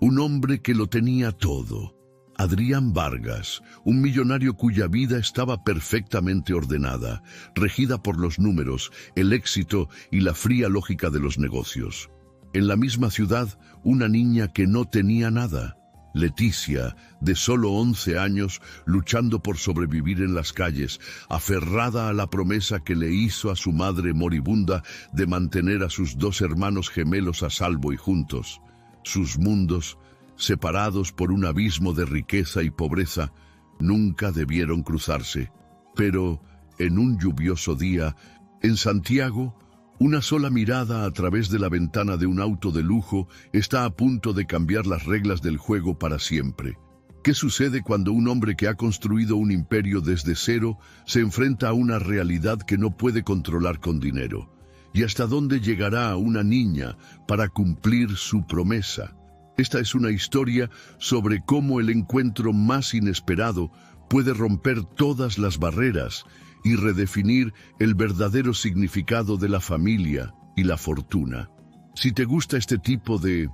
Un hombre que lo tenía todo. Adrián Vargas, un millonario cuya vida estaba perfectamente ordenada, regida por los números, el éxito y la fría lógica de los negocios. En la misma ciudad, una niña que no tenía nada. Leticia, de solo 11 años, luchando por sobrevivir en las calles, aferrada a la promesa que le hizo a su madre moribunda de mantener a sus 2 hermanos gemelos a salvo y juntos. Sus mundos, separados por un abismo de riqueza y pobreza, nunca debieron cruzarse. Pero, en un lluvioso día, en Santiago, una sola mirada a través de la ventana de un auto de lujo está a punto de cambiar las reglas del juego para siempre. ¿Qué sucede cuando un hombre que ha construido un imperio desde cero se enfrenta a una realidad que no puede controlar con dinero? ¿Y hasta dónde llegará una niña para cumplir su promesa? Esta es una historia sobre cómo el encuentro más inesperado puede romper todas las barreras y redefinir el verdadero significado de la familia y la fortuna. Si te gusta este tipo de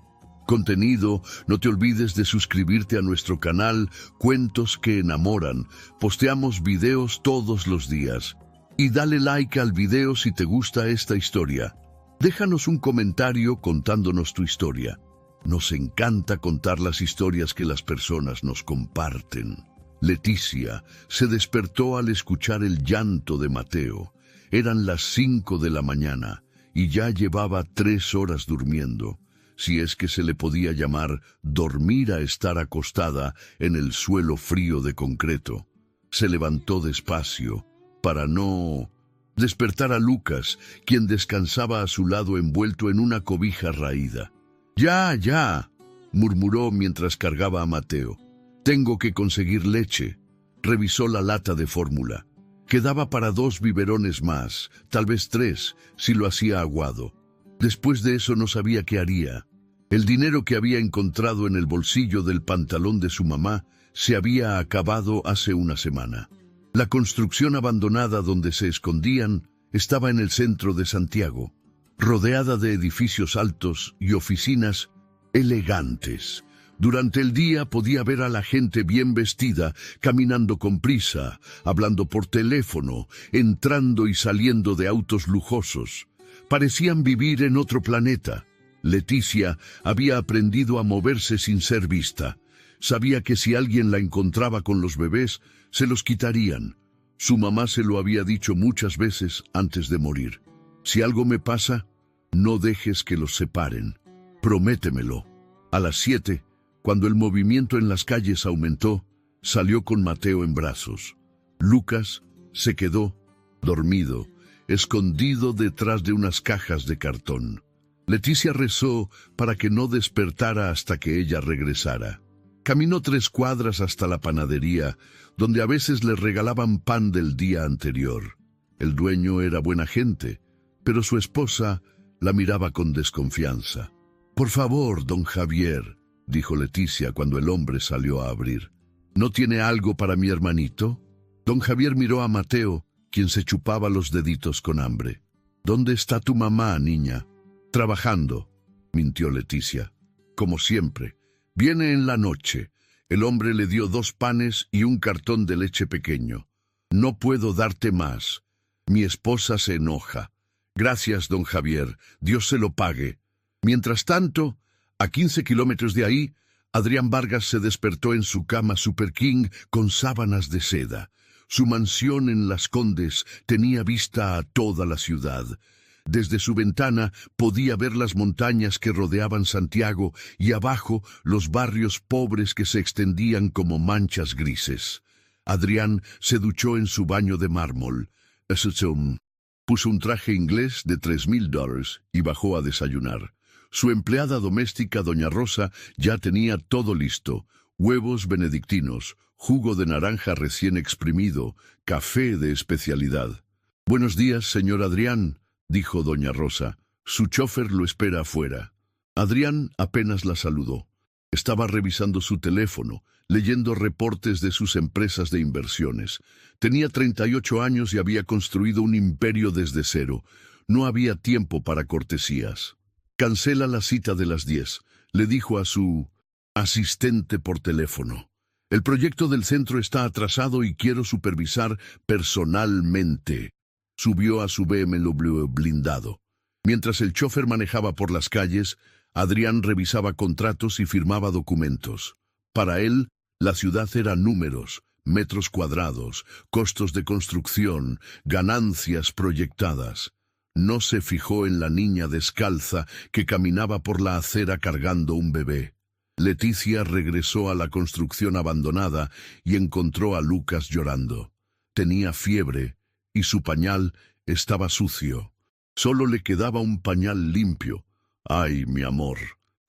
contenido, no te olvides de suscribirte a nuestro canal Cuentos que Enamoran. Posteamos videos todos los días. Y dale like al video si te gusta esta historia. Déjanos un comentario contándonos tu historia. Nos encanta contar las historias que las personas nos comparten. Leticia se despertó al escuchar el llanto de Mateo. Eran las 5 de la mañana y ya llevaba 3 horas durmiendo, si es que se le podía llamar dormir a estar acostada en el suelo frío de concreto. Se levantó despacio para no despertar a Lucas, quien descansaba a su lado envuelto en una cobija raída. Ya, murmuró mientras cargaba a Mateo. Tengo que conseguir leche. Revisó la lata de fórmula. Quedaba para 2 biberones más, tal vez 3, si lo hacía aguado. Después de eso no sabía qué haría. El dinero que había encontrado en el bolsillo del pantalón de su mamá se había acabado hace una semana. La construcción abandonada donde se escondían estaba en el centro de Santiago, rodeada de edificios altos y oficinas elegantes. Durante el día podía ver a la gente bien vestida, caminando con prisa, hablando por teléfono, entrando y saliendo de autos lujosos. Parecían vivir en otro planeta. Leticia había aprendido a moverse sin ser vista. Sabía que si alguien la encontraba con los bebés, se los quitarían. Su mamá se lo había dicho muchas veces antes de morir. Si algo me pasa, no dejes que los separen. Prométemelo. A las 7, cuando el movimiento en las calles aumentó, salió con Mateo en brazos. Lucas se quedó dormido, escondido detrás de unas cajas de cartón. Leticia rezó para que no despertara hasta que ella regresara. Caminó 3 cuadras hasta la panadería, donde a veces le regalaban pan del día anterior. El dueño era buena gente, pero su esposa la miraba con desconfianza. «Por favor, don Javier», dijo Leticia cuando el hombre salió a abrir. «¿No tiene algo para mi hermanito?» Don Javier miró a Mateo, quien se chupaba los deditos con hambre. «¿Dónde está tu mamá, niña?» «Trabajando», mintió Leticia. «Como siempre. Viene en la noche». El hombre le dio 2 panes y un cartón de leche pequeño. «No puedo darte más. Mi esposa se enoja». «Gracias, don Javier. Dios se lo pague». Mientras tanto, a 15 kilómetros de ahí, Adrián Vargas se despertó en su cama Super King con sábanas de seda. Su mansión en Las Condes tenía vista a toda la ciudad. Desde su ventana podía ver las montañas que rodeaban Santiago y abajo los barrios pobres que se extendían como manchas grises. Adrián se duchó en su baño de mármol. Puso un traje inglés de $3,000 y bajó a desayunar. Su empleada doméstica, doña Rosa, ya tenía todo listo: huevos benedictinos, jugo de naranja recién exprimido, café de especialidad. «Buenos días, señor Adrián», dijo doña Rosa. «Su chofer lo espera afuera». Adrián apenas la saludó. Estaba revisando su teléfono, leyendo reportes de sus empresas de inversiones. Tenía 38 años y había construido un imperio desde cero. No había tiempo para cortesías. «Cancela la cita de las 10», le dijo a su Asistente por teléfono. El proyecto del centro está atrasado y quiero supervisar personalmente. Subió a su BMW blindado. Mientras el chofer manejaba por las calles, Adrián revisaba contratos y firmaba documentos. Para él, la ciudad era números, metros cuadrados, costos de construcción, ganancias proyectadas. No se fijó en la niña descalza que caminaba por la acera cargando un bebé. Leticia regresó a la construcción abandonada y encontró a Lucas llorando. Tenía fiebre y su pañal estaba sucio. Solo le quedaba un pañal limpio. «Ay, mi amor»,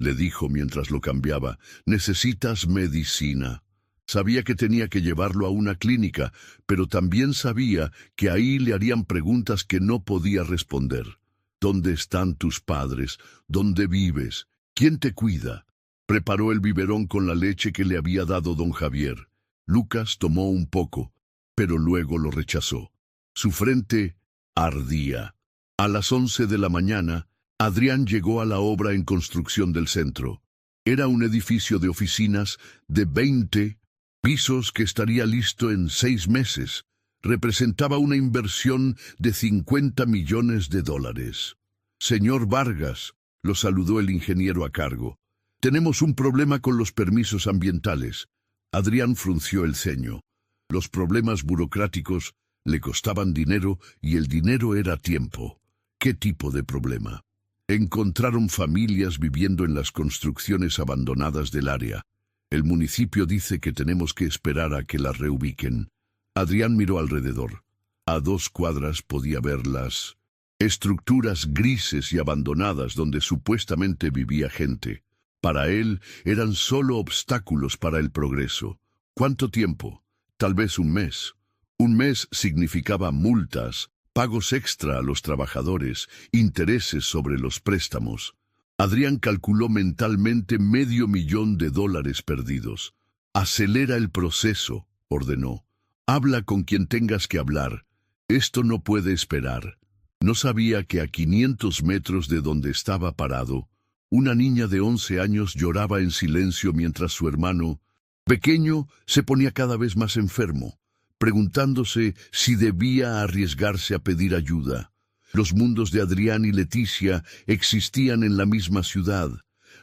le dijo mientras lo cambiaba, «necesitas medicina». Sabía que tenía que llevarlo a una clínica, pero también sabía que ahí le harían preguntas que no podía responder. «¿Dónde están tus padres? ¿Dónde vives? ¿Quién te cuida?» Preparó el biberón con la leche que le había dado don Javier. Lucas tomó un poco, pero luego lo rechazó. Su frente ardía. A las 11 de la mañana, Adrián llegó a la obra en construcción del centro. Era un edificio de oficinas de 20 pisos que estaría listo en 6 meses. Representaba una inversión de $50 millones. «Señor Vargas», lo saludó el ingeniero a cargo. «Tenemos un problema con los permisos ambientales». Adrián frunció el ceño. Los problemas burocráticos le costaban dinero y el dinero era tiempo. ¿Qué tipo de problema? Encontraron familias viviendo en las construcciones abandonadas del área. El municipio dice que tenemos que esperar a que las reubiquen. Adrián miró alrededor. A 2 cuadras podía ver las estructuras grises y abandonadas donde supuestamente vivía gente. Para él eran solo obstáculos para el progreso. ¿Cuánto tiempo? Tal vez un mes. Un mes significaba multas, pagos extra a los trabajadores, intereses sobre los préstamos. Adrián calculó mentalmente $500,000 perdidos. «Acelera el proceso», ordenó. «Habla con quien tengas que hablar. Esto no puede esperar». No sabía que a 500 metros de donde estaba parado, una niña de 11 años lloraba en silencio mientras su hermano, pequeño, se ponía cada vez más enfermo, preguntándose si debía arriesgarse a pedir ayuda. Los mundos de Adrián y Leticia existían en la misma ciudad,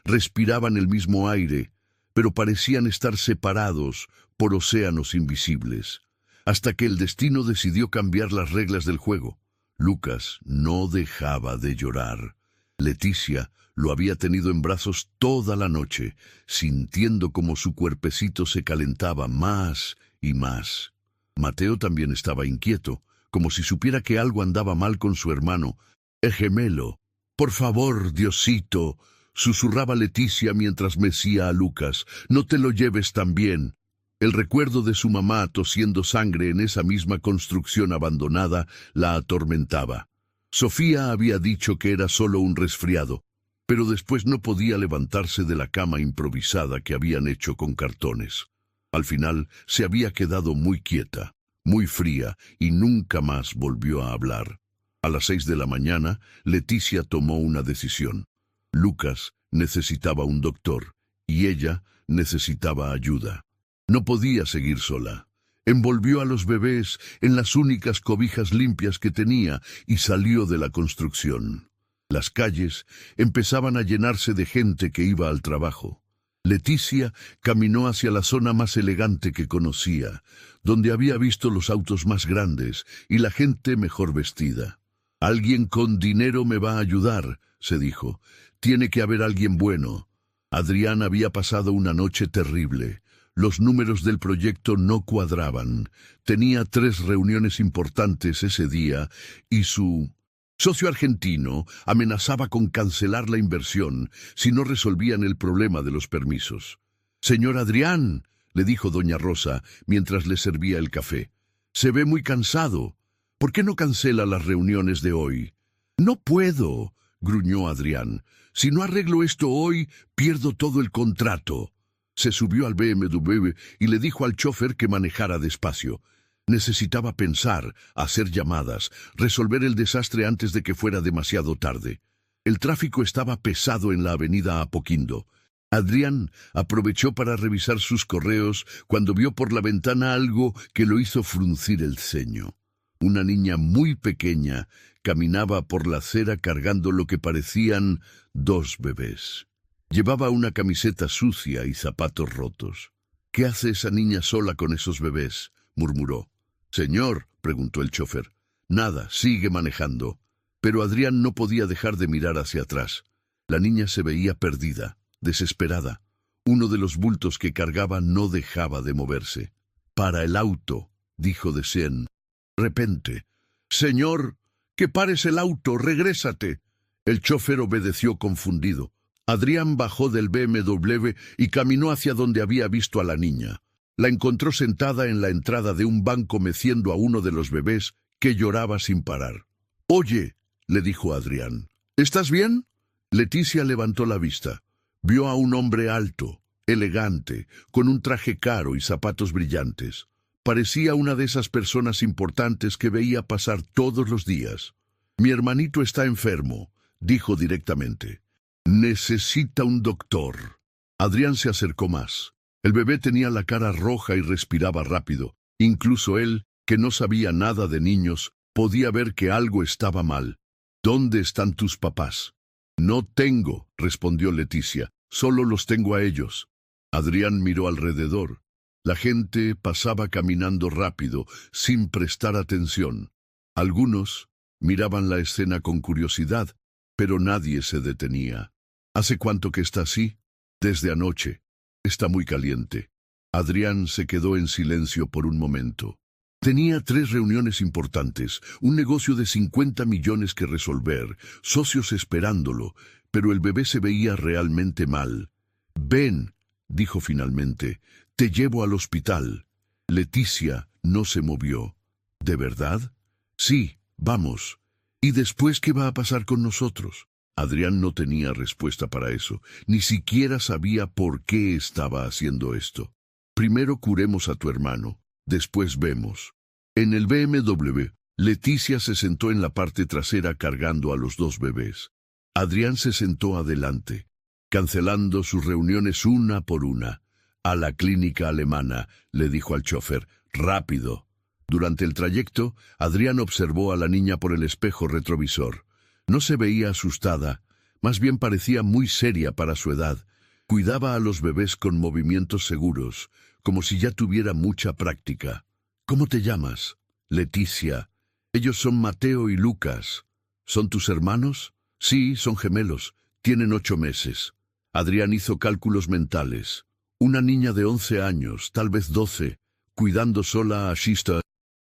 respiraban el mismo aire, pero parecían estar separados por océanos invisibles, hasta que el destino decidió cambiar las reglas del juego. Lucas no dejaba de llorar. Leticia lo había tenido en brazos toda la noche, sintiendo como su cuerpecito se calentaba más y más. Mateo también estaba inquieto, como si supiera que algo andaba mal con su hermano, el gemelo. «Por favor, Diosito», susurraba Leticia mientras mecía a Lucas, «no te lo lleves tan bien». El recuerdo de su mamá tosiendo sangre en esa misma construcción abandonada la atormentaba. Sofía había dicho que era solo un resfriado, pero después no podía levantarse de la cama improvisada que habían hecho con cartones. Al final se había quedado muy quieta, muy fría, y nunca más volvió a hablar. A las 6 de la mañana, Leticia tomó una decisión. Lucas necesitaba un doctor, y ella necesitaba ayuda. No podía seguir sola. Envolvió a los bebés en las únicas cobijas limpias que tenía y salió de la construcción. Las calles empezaban a llenarse de gente que iba al trabajo. Leticia caminó hacia la zona más elegante que conocía, donde había visto los autos más grandes y la gente mejor vestida. «Alguien con dinero me va a ayudar», se dijo. «Tiene que haber alguien bueno». Adrián había pasado una noche terrible. Los números del proyecto no cuadraban. Tenía 3 reuniones importantes ese día y su socio argentino amenazaba con cancelar la inversión si no resolvían el problema de los permisos. «Señor Adrián», le dijo doña Rosa mientras le servía el café, «se ve muy cansado. ¿Por qué no cancela las reuniones de hoy?» «No puedo», gruñó Adrián. «Si no arreglo esto hoy, pierdo todo el contrato». Se subió al BMW y le dijo al chofer que manejara despacio. Necesitaba pensar, hacer llamadas, resolver el desastre antes de que fuera demasiado tarde. El tráfico estaba pesado en la avenida Apoquindo. Adrián aprovechó para revisar sus correos cuando vio por la ventana algo que lo hizo fruncir el ceño. Una niña muy pequeña caminaba por la acera cargando lo que parecían 2 bebés. Llevaba una camiseta sucia y zapatos rotos. «¿Qué hace esa niña sola con esos bebés?», murmuró. «Señor», preguntó el chofer. «Nada, sigue manejando». Pero Adrián no podía dejar de mirar hacia atrás. La niña se veía perdida, desesperada. Uno de los bultos que cargaba no dejaba de moverse. «Para el auto», dijo de repente. «Señor, que pares el auto, regrésate». El chofer obedeció confundido. Adrián bajó del BMW y caminó hacia donde había visto a la niña. La encontró sentada en la entrada de un banco meciendo a uno de los bebés que lloraba sin parar. «Oye», le dijo Adrián, «¿estás bien?». Leticia levantó la vista. Vio a un hombre alto, elegante, con un traje caro y zapatos brillantes. Parecía una de esas personas importantes que veía pasar todos los días. «Mi hermanito está enfermo», dijo directamente. «Necesita un doctor». Adrián se acercó más. El bebé tenía la cara roja y respiraba rápido. Incluso él, que no sabía nada de niños, podía ver que algo estaba mal. «¿Dónde están tus papás?». «No tengo», respondió Leticia. «Solo los tengo a ellos». Adrián miró alrededor. La gente pasaba caminando rápido, sin prestar atención. Algunos miraban la escena con curiosidad, pero nadie se detenía. «¿Hace cuánto que está así?». «Desde anoche. Está muy caliente». Adrián se quedó en silencio por un momento. Tenía 3 reuniones importantes, un negocio de 50 millones que resolver, socios esperándolo, pero el bebé se veía realmente mal. «Ven», dijo finalmente, «te llevo al hospital». Leticia no se movió. «¿De verdad?». «Sí, vamos». «¿Y después qué va a pasar con nosotros?». Adrián no tenía respuesta para eso, ni siquiera sabía por qué estaba haciendo esto. «Primero curemos a tu hermano, después vemos». En el BMW, Leticia se sentó en la parte trasera cargando a los 2 bebés. Adrián se sentó adelante, cancelando sus reuniones una por una. «A la clínica alemana», le dijo al chofer, «rápido». Durante el trayecto, Adrián observó a la niña por el espejo retrovisor. No se veía asustada, más bien parecía muy seria para su edad. Cuidaba a los bebés con movimientos seguros, como si ya tuviera mucha práctica. «¿Cómo te llamas?». «Leticia». «Ellos son Mateo y Lucas». «¿Son tus hermanos?». «Sí, son gemelos. Tienen 8 meses». Adrián hizo cálculos mentales. Una niña de 11 años, tal vez 12, cuidando sola a Shista.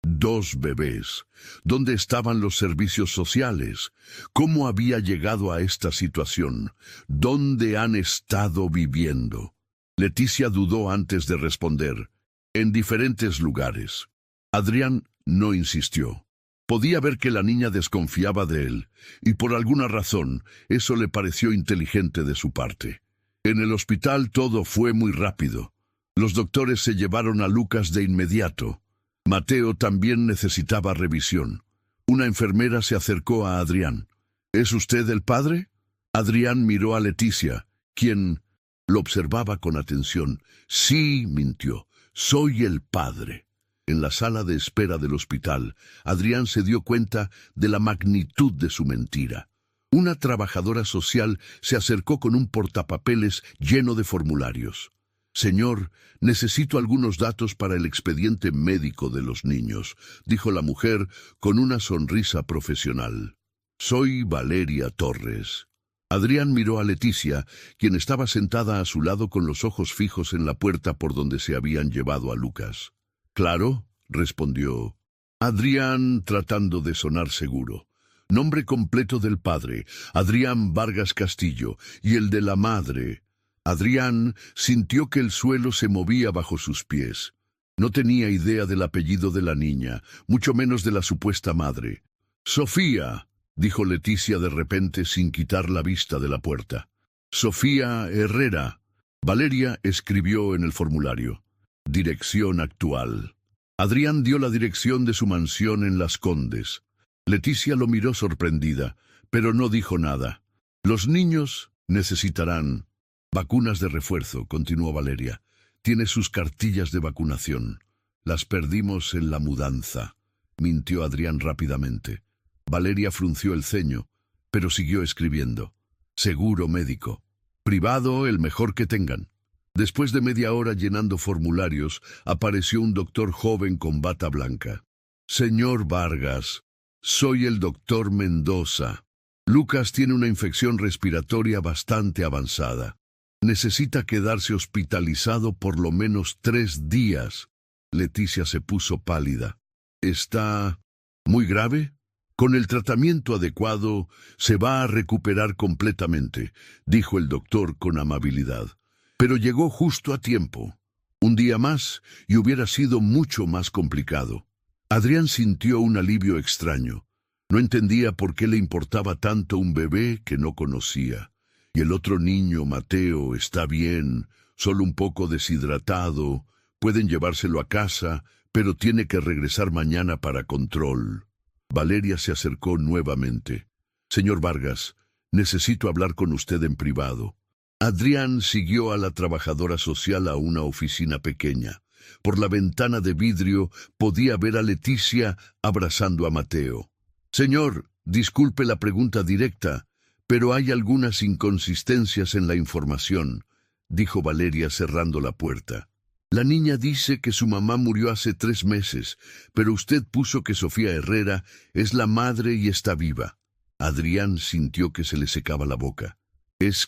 2 bebés. ¿Dónde estaban los servicios sociales? ¿Cómo había llegado a esta situación? ¿Dónde han estado viviendo? Leticia dudó antes de responder. «En diferentes lugares». Adrián no insistió. Podía ver que la niña desconfiaba de él, y por alguna razón eso le pareció inteligente de su parte. En el hospital todo fue muy rápido. Los doctores se llevaron a Lucas de inmediato. Mateo también necesitaba revisión. Una enfermera se acercó a Adrián. «¿Es usted el padre?». Adrián miró a Leticia, quien lo observaba con atención. «Sí», mintió, «soy el padre». En la sala de espera del hospital, Adrián se dio cuenta de la magnitud de su mentira. Una trabajadora social se acercó con un portapapeles lleno de formularios. «Señor, necesito algunos datos para el expediente médico de los niños», dijo la mujer con una sonrisa profesional. «Soy Valeria Torres». Adrián miró a Leticia, quien estaba sentada a su lado con los ojos fijos en la puerta por donde se habían llevado a Lucas. «Claro», respondió Adrián, tratando de sonar seguro. Nombre completo del padre, Adrián Vargas Castillo, y el de la madre. Adrián sintió que el suelo se movía bajo sus pies. No tenía idea del apellido de la niña, mucho menos de la supuesta madre. «Sofía», dijo Leticia de repente sin quitar la vista de la puerta. «Sofía Herrera». Valeria escribió en el formulario. «Dirección actual». Adrián dio la dirección de su mansión en Las Condes. Leticia lo miró sorprendida, pero no dijo nada. «Los niños necesitarán Vacunas de refuerzo, continuó Valeria. Tiene sus cartillas de vacunación. Las perdimos en la mudanza, mintió Adrián rápidamente. Valeria frunció el ceño, pero siguió escribiendo. Seguro médico. Privado, el mejor que tengan. Después de media hora llenando formularios, apareció un doctor joven con bata blanca. Señor Vargas, soy el doctor Mendoza. Lucas tiene una infección respiratoria bastante avanzada. Necesita quedarse hospitalizado por lo menos 3 días. Leticia se puso pálida. ¿Está muy grave? Con el tratamiento adecuado se va a recuperar completamente, dijo el doctor con amabilidad. Pero llegó justo a tiempo. Un día más y hubiera sido mucho más complicado. Adrián sintió un alivio extraño. No entendía por qué le importaba tanto un bebé que no conocía. Y el otro niño, Mateo, está bien, solo un poco deshidratado. Pueden llevárselo a casa, pero tiene que regresar mañana para control. Valeria se acercó nuevamente. Señor Vargas, necesito hablar con usted en privado. Adrián siguió a la trabajadora social a una oficina pequeña. Por la ventana de vidrio podía ver a Leticia abrazando a Mateo. Señor, disculpe la pregunta directa, pero hay algunas inconsistencias en la información, dijo Valeria cerrando la puerta. La niña dice que su mamá murió hace 3 meses, pero usted puso que Sofía Herrera es la madre y está viva. Adrián sintió que se le secaba la boca. Es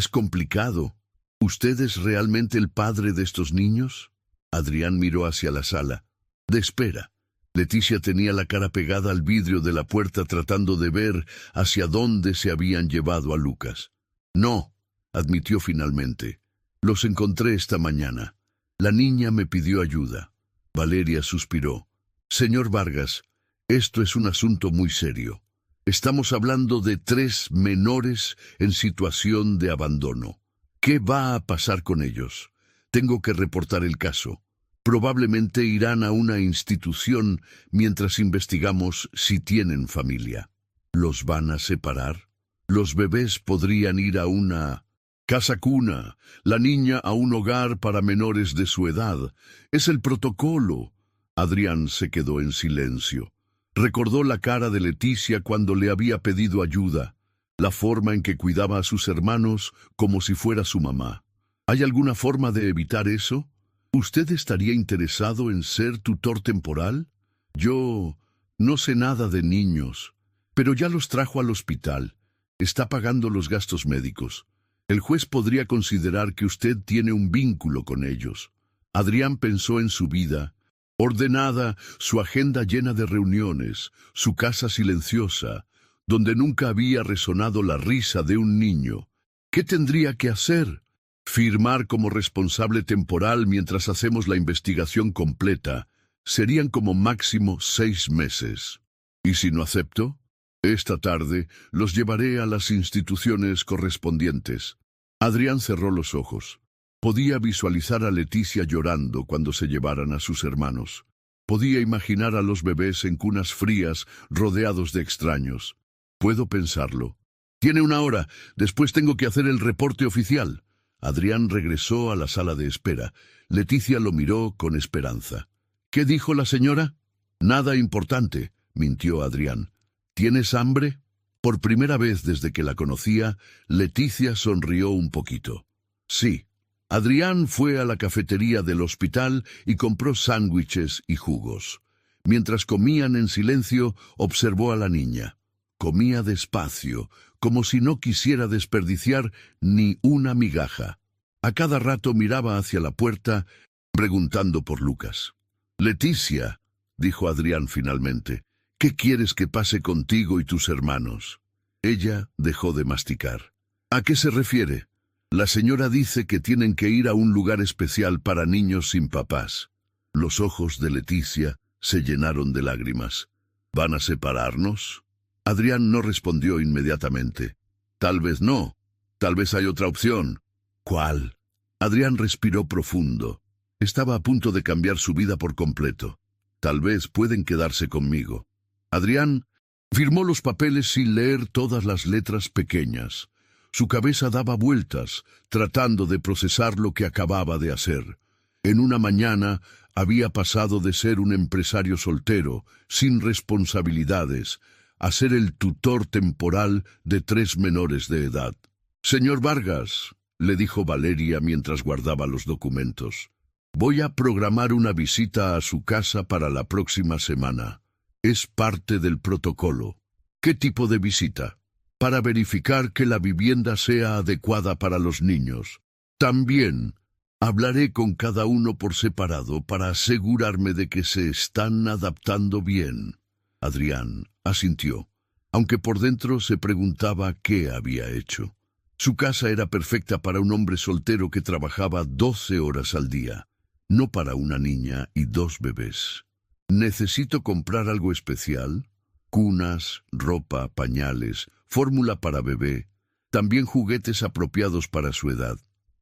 complicado. ¿Usted es realmente el padre de estos niños? Adrián miró hacia la sala. De espera. Leticia tenía la cara pegada al vidrio de la puerta tratando de ver hacia dónde se habían llevado a Lucas. No, admitió finalmente. Los encontré esta mañana. La niña me pidió ayuda. Valeria suspiró. Señor Vargas, esto es un asunto muy serio. Estamos hablando de 3 menores en situación de abandono. ¿Qué va a pasar con ellos? Tengo que reportar el caso. Probablemente irán a una institución mientras investigamos si tienen familia. ¿Los van a separar? Los bebés podrían ir a una casa cuna, la niña a un hogar para menores de su edad. Es el protocolo. Adrián se quedó en silencio. Recordó la cara de Leticia cuando le había pedido ayuda, la forma en que cuidaba a sus hermanos como si fuera su mamá. ¿Hay alguna forma de evitar eso? ¿Usted estaría interesado en ser tutor temporal? Yo no sé nada de niños, pero ya los trajo al hospital. Está pagando los gastos médicos. El juez podría considerar que usted tiene un vínculo con ellos. Adrián pensó en su vida, ordenada, su agenda llena de reuniones, su casa silenciosa, donde nunca había resonado la risa de un niño. ¿Qué tendría que hacer? Firmar como responsable temporal mientras hacemos la investigación completa. Serían como máximo 6 meses. ¿Y si no acepto? Esta tarde los llevaré a las instituciones correspondientes. Adrián cerró los ojos. Podía visualizar a Leticia llorando cuando se llevaran a sus hermanos. Podía imaginar a los bebés en cunas frías, rodeados de extraños. Puedo pensarlo. Tiene 1 hora, después tengo que hacer el reporte oficial. Adrián regresó a la sala de espera. Leticia lo miró con esperanza. ¿Qué dijo la señora? Nada importante, mintió Adrián. ¿Tienes hambre? Por primera vez desde que la conocía, Leticia sonrió un poquito. Sí. Adrián fue a la cafetería del hospital y compró sándwiches y jugos. Mientras comían en silencio, observó a la niña. Comía despacio, como si no quisiera desperdiciar ni una migaja. A cada rato miraba hacia la puerta, preguntando por Lucas. Leticia, dijo Adrián finalmente, ¿qué quieres que pase contigo y tus hermanos? Ella dejó de masticar. ¿A qué se refiere? La señora dice que tienen que ir a un lugar especial para niños sin papás. Los ojos de Leticia se llenaron de lágrimas. ¿Van a separarnos? Adrián no respondió inmediatamente. Tal vez no. Tal vez hay otra opción. ¿Cuál? Adrián respiró profundo. Estaba a punto de cambiar su vida por completo. Tal vez pueden quedarse conmigo. Adrián firmó los papeles sin leer todas las letras pequeñas. Su cabeza daba vueltas, tratando de procesar lo que acababa de hacer. En una mañana había pasado de ser un empresario soltero, sin responsabilidades, a ser el tutor temporal de 3 menores de edad. «Señor Vargas», le dijo Valeria mientras guardaba los documentos, «voy a programar una visita a su casa para la próxima semana. Es parte del protocolo». «¿Qué tipo de visita?» «Para verificar que la vivienda sea adecuada para los niños. También hablaré con cada uno por separado para asegurarme de que se están adaptando bien». Adrián asintió, aunque por dentro se preguntaba qué había hecho. Su casa era perfecta para un hombre soltero que trabajaba 12 horas al día, no para una niña y 2 bebés. «¿Necesito comprar algo especial?» «Cunas, ropa, pañales, fórmula para bebé, también juguetes apropiados para su edad».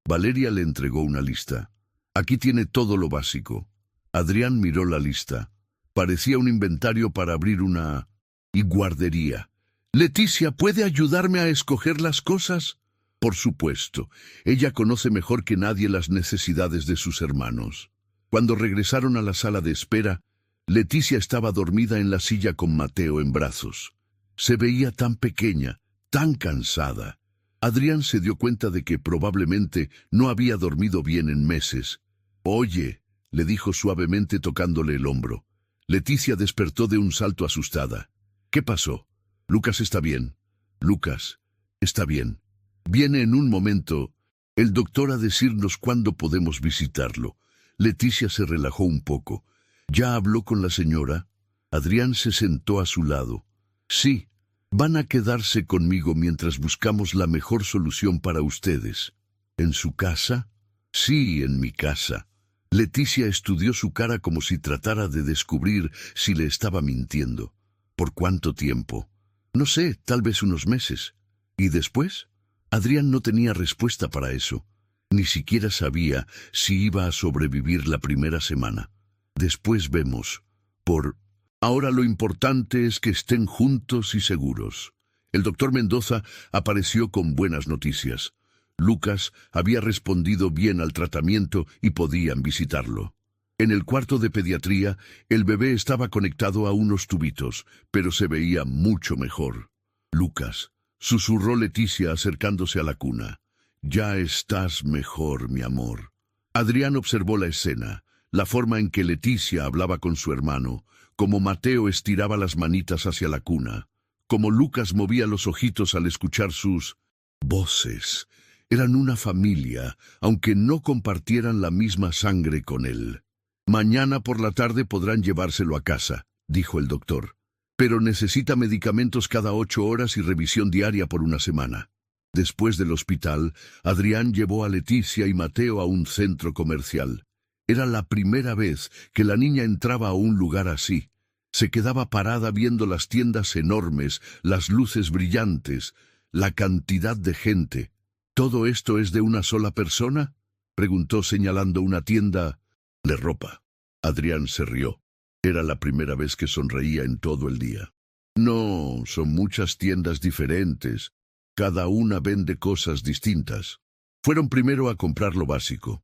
Valeria le entregó una lista. «Aquí tiene todo lo básico». Adrián miró la lista. Parecía un inventario para abrir una guardería. «Leticia, ¿puede ayudarme a escoger las cosas?» «Por supuesto. Ella conoce mejor que nadie las necesidades de sus hermanos». Cuando regresaron a la sala de espera, Leticia estaba dormida en la silla con Mateo en brazos. Se veía tan pequeña, tan cansada. Adrián se dio cuenta de que probablemente no había dormido bien en meses. «Oye», le dijo suavemente tocándole el hombro. Leticia despertó de un salto asustada. «¿Qué pasó?» «Lucas está bien». «Lucas está bien. Viene en un momento el doctor a decirnos cuándo podemos visitarlo». Leticia se relajó un poco. «¿Ya habló con la señora?» Adrián se sentó a su lado. «Sí, van a quedarse conmigo mientras buscamos la mejor solución para ustedes». «¿En su casa?» «Sí, en mi casa». Leticia estudió su cara como si tratara de descubrir si le estaba mintiendo. «¿Por cuánto tiempo?» «No sé, tal vez unos meses». «¿Y después?» Adrián no tenía respuesta para eso. Ni siquiera sabía si iba a sobrevivir la primera semana. «Después vemos. Ahora lo importante es que estén juntos y seguros». El doctor Mendoza apareció con buenas noticias. Lucas había respondido bien al tratamiento y podían visitarlo. En el cuarto de pediatría, el bebé estaba conectado a unos tubitos, pero se veía mucho mejor. «Lucas», susurró Leticia acercándose a la cuna. «Ya estás mejor, mi amor». Adrián observó la escena, la forma en que Leticia hablaba con su hermano, como Mateo estiraba las manitas hacia la cuna, como Lucas movía los ojitos al escuchar sus voces. Eran una familia, aunque no compartieran la misma sangre con él. «Mañana por la tarde podrán llevárselo a casa», dijo el doctor. «Pero necesita medicamentos cada 8 horas y revisión diaria por una semana». Después del hospital, Adrián llevó a Leticia y Mateo a un centro comercial. Era la primera vez que la niña entraba a un lugar así. Se quedaba parada viendo las tiendas enormes, las luces brillantes, la cantidad de gente. «¿Todo esto es de una sola persona?», preguntó señalando una tienda de ropa. Adrián se rió. Era la primera vez que sonreía en todo el día. «No, son muchas tiendas diferentes. Cada una vende cosas distintas». Fueron primero a comprar lo básico: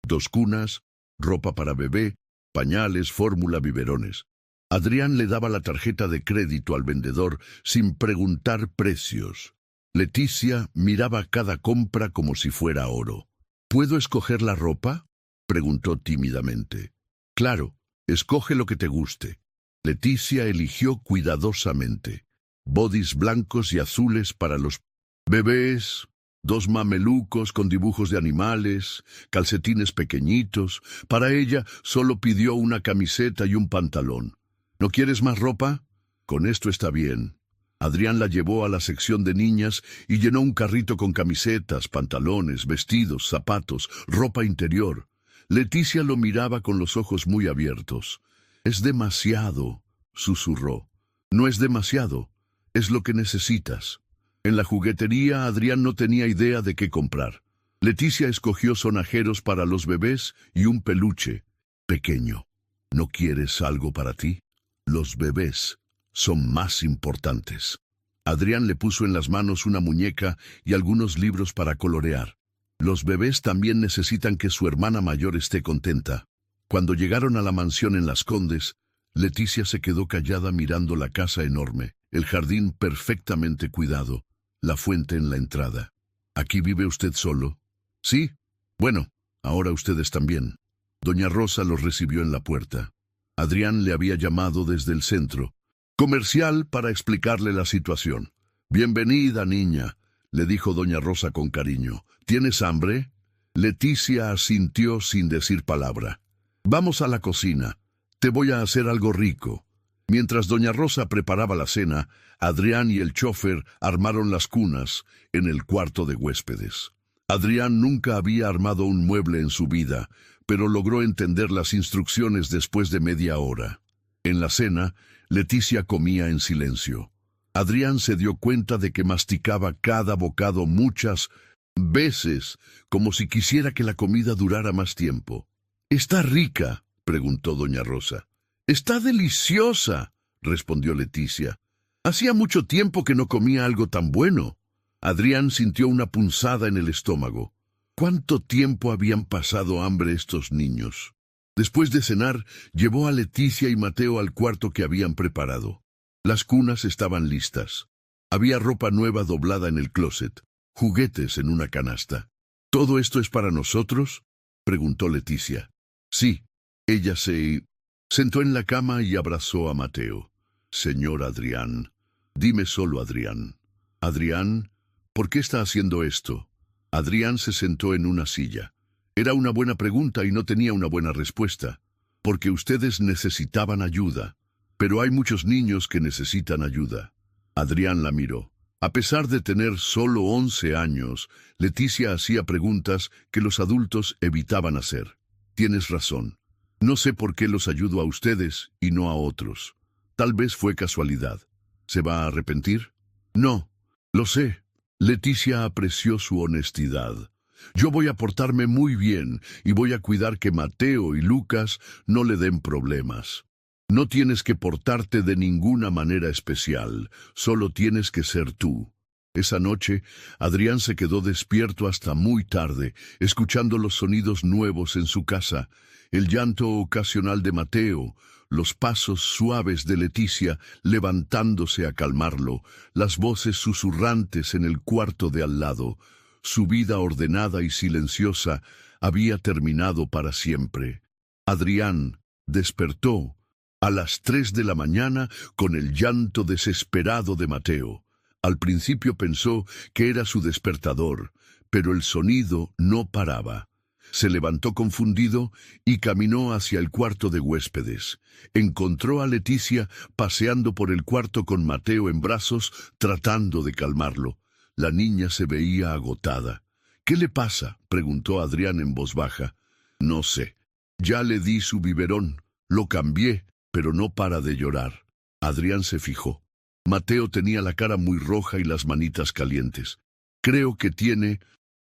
2 cunas, ropa para bebé, pañales, fórmula, biberones. Adrián le daba la tarjeta de crédito al vendedor sin preguntar precios. Leticia miraba cada compra como si fuera oro. «¿Puedo escoger la ropa?», preguntó tímidamente. «Claro, escoge lo que te guste». Leticia eligió cuidadosamente. Bodys blancos y azules para los bebés, 2 mamelucos con dibujos de animales, calcetines pequeñitos. Para ella solo pidió una camiseta y un pantalón. «¿No quieres más ropa?». «Con esto está bien». Adrián la llevó a la sección de niñas y llenó un carrito con camisetas, pantalones, vestidos, zapatos, ropa interior. Leticia lo miraba con los ojos muy abiertos. «Es demasiado», susurró. «No es demasiado, es lo que necesitas». En la juguetería, Adrián no tenía idea de qué comprar. Leticia escogió sonajeros para los bebés y un peluche pequeño. «¿No quieres algo para ti?». «Los bebés son más importantes». Adrián le puso en las manos una muñeca y algunos libros para colorear. Los bebés también necesitan que su hermana mayor esté contenta. Cuando llegaron a la mansión en Las Condes, Leticia se quedó callada mirando la casa enorme, el jardín perfectamente cuidado, la fuente en la entrada. ¿Aquí vive usted solo? Sí. Bueno, ahora ustedes también. Doña Rosa los recibió en la puerta. Adrián le había llamado desde el centro comercial para explicarle la situación. Bienvenida, niña, le dijo doña Rosa con cariño. ¿Tienes hambre? Leticia asintió sin decir palabra. Vamos a la cocina. Te voy a hacer algo rico. Mientras doña Rosa preparaba la cena, Adrián y el chofer armaron las cunas en el cuarto de huéspedes. Adrián nunca había armado un mueble en su vida, pero logró entender las instrucciones después de media hora. En la cena, Leticia comía en silencio. Adrián se dio cuenta de que masticaba cada bocado muchas veces, como si quisiera que la comida durara más tiempo. ¿Está rica?, preguntó doña Rosa. «Está deliciosa», respondió Leticia. «Hacía mucho tiempo que no comía algo tan bueno». Adrián sintió una punzada en el estómago. ¿Cuánto tiempo habían pasado hambre estos niños? Después de cenar, llevó a Leticia y Mateo al cuarto que habían preparado. Las cunas estaban listas. Había ropa nueva doblada en el closet, juguetes en una canasta. ¿Todo esto es para nosotros?, preguntó Leticia. Sí. Ella se sentó en la cama y abrazó a Mateo. «Señor Adrián, dime solo Adrián. Adrián, ¿por qué está haciendo esto?» Adrián se sentó en una silla. Era una buena pregunta y no tenía una buena respuesta. Porque ustedes necesitaban ayuda. Pero hay muchos niños que necesitan ayuda. Adrián la miró. A pesar de tener solo 11 años, Leticia hacía preguntas que los adultos evitaban hacer. Tienes razón. No sé por qué los ayudo a ustedes y no a otros. Tal vez fue casualidad. ¿Se va a arrepentir? No, lo sé. Leticia apreció su honestidad. Yo voy a portarme muy bien y voy a cuidar que Mateo y Lucas no le den problemas. No tienes que portarte de ninguna manera especial, solo tienes que ser tú. Esa noche, Adrián se quedó despierto hasta muy tarde, escuchando los sonidos nuevos en su casa, el llanto ocasional de Mateo, los pasos suaves de Leticia levantándose a calmarlo, las voces susurrantes en el cuarto de al lado. Su vida ordenada y silenciosa había terminado para siempre. Adrián despertó a las 3 de la mañana con el llanto desesperado de Mateo. Al principio pensó que era su despertador, pero el sonido no paraba. Se levantó confundido y caminó hacia el cuarto de huéspedes. Encontró a Leticia paseando por el cuarto con Mateo en brazos, tratando de calmarlo. La niña se veía agotada. «¿Qué le pasa?», preguntó Adrián en voz baja. «No sé. Ya le di su biberón. Lo cambié, pero no para de llorar». Adrián se fijó. Mateo tenía la cara muy roja y las manitas calientes. «Creo que tiene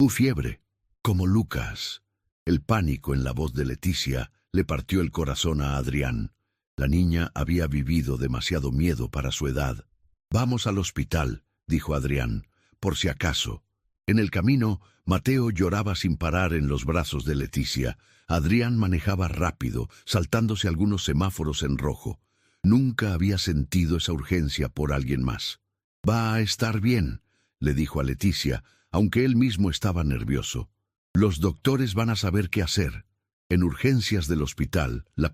fiebre, como Lucas». El pánico en la voz de Leticia le partió el corazón a Adrián. La niña había vivido demasiado miedo para su edad. «Vamos al hospital», dijo Adrián, «por si acaso». En el camino, Mateo lloraba sin parar en los brazos de Leticia. Adrián manejaba rápido, saltándose algunos semáforos en rojo. Nunca había sentido esa urgencia por alguien más. «Va a estar bien», le dijo a Leticia, aunque él mismo estaba nervioso. «Los doctores van a saber qué hacer». En urgencias del hospital, la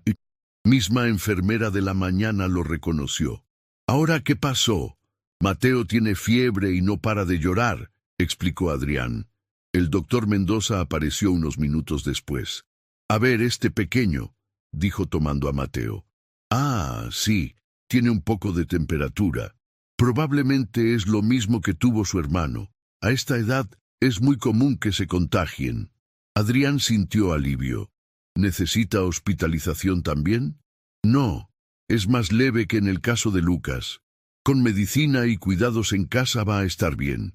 misma enfermera de la mañana lo reconoció. «¿Ahora qué pasó?» «Mateo tiene fiebre y no para de llorar», explicó Adrián. El doctor Mendoza apareció unos minutos después. «A ver, este pequeño», dijo tomando a Mateo. «Ah, sí, tiene un poco de temperatura. Probablemente es lo mismo que tuvo su hermano. A esta edad es muy común que se contagien». Adrián sintió alivio. «¿Necesita hospitalización también?» «No, es más leve que en el caso de Lucas. Con medicina y cuidados en casa va a estar bien».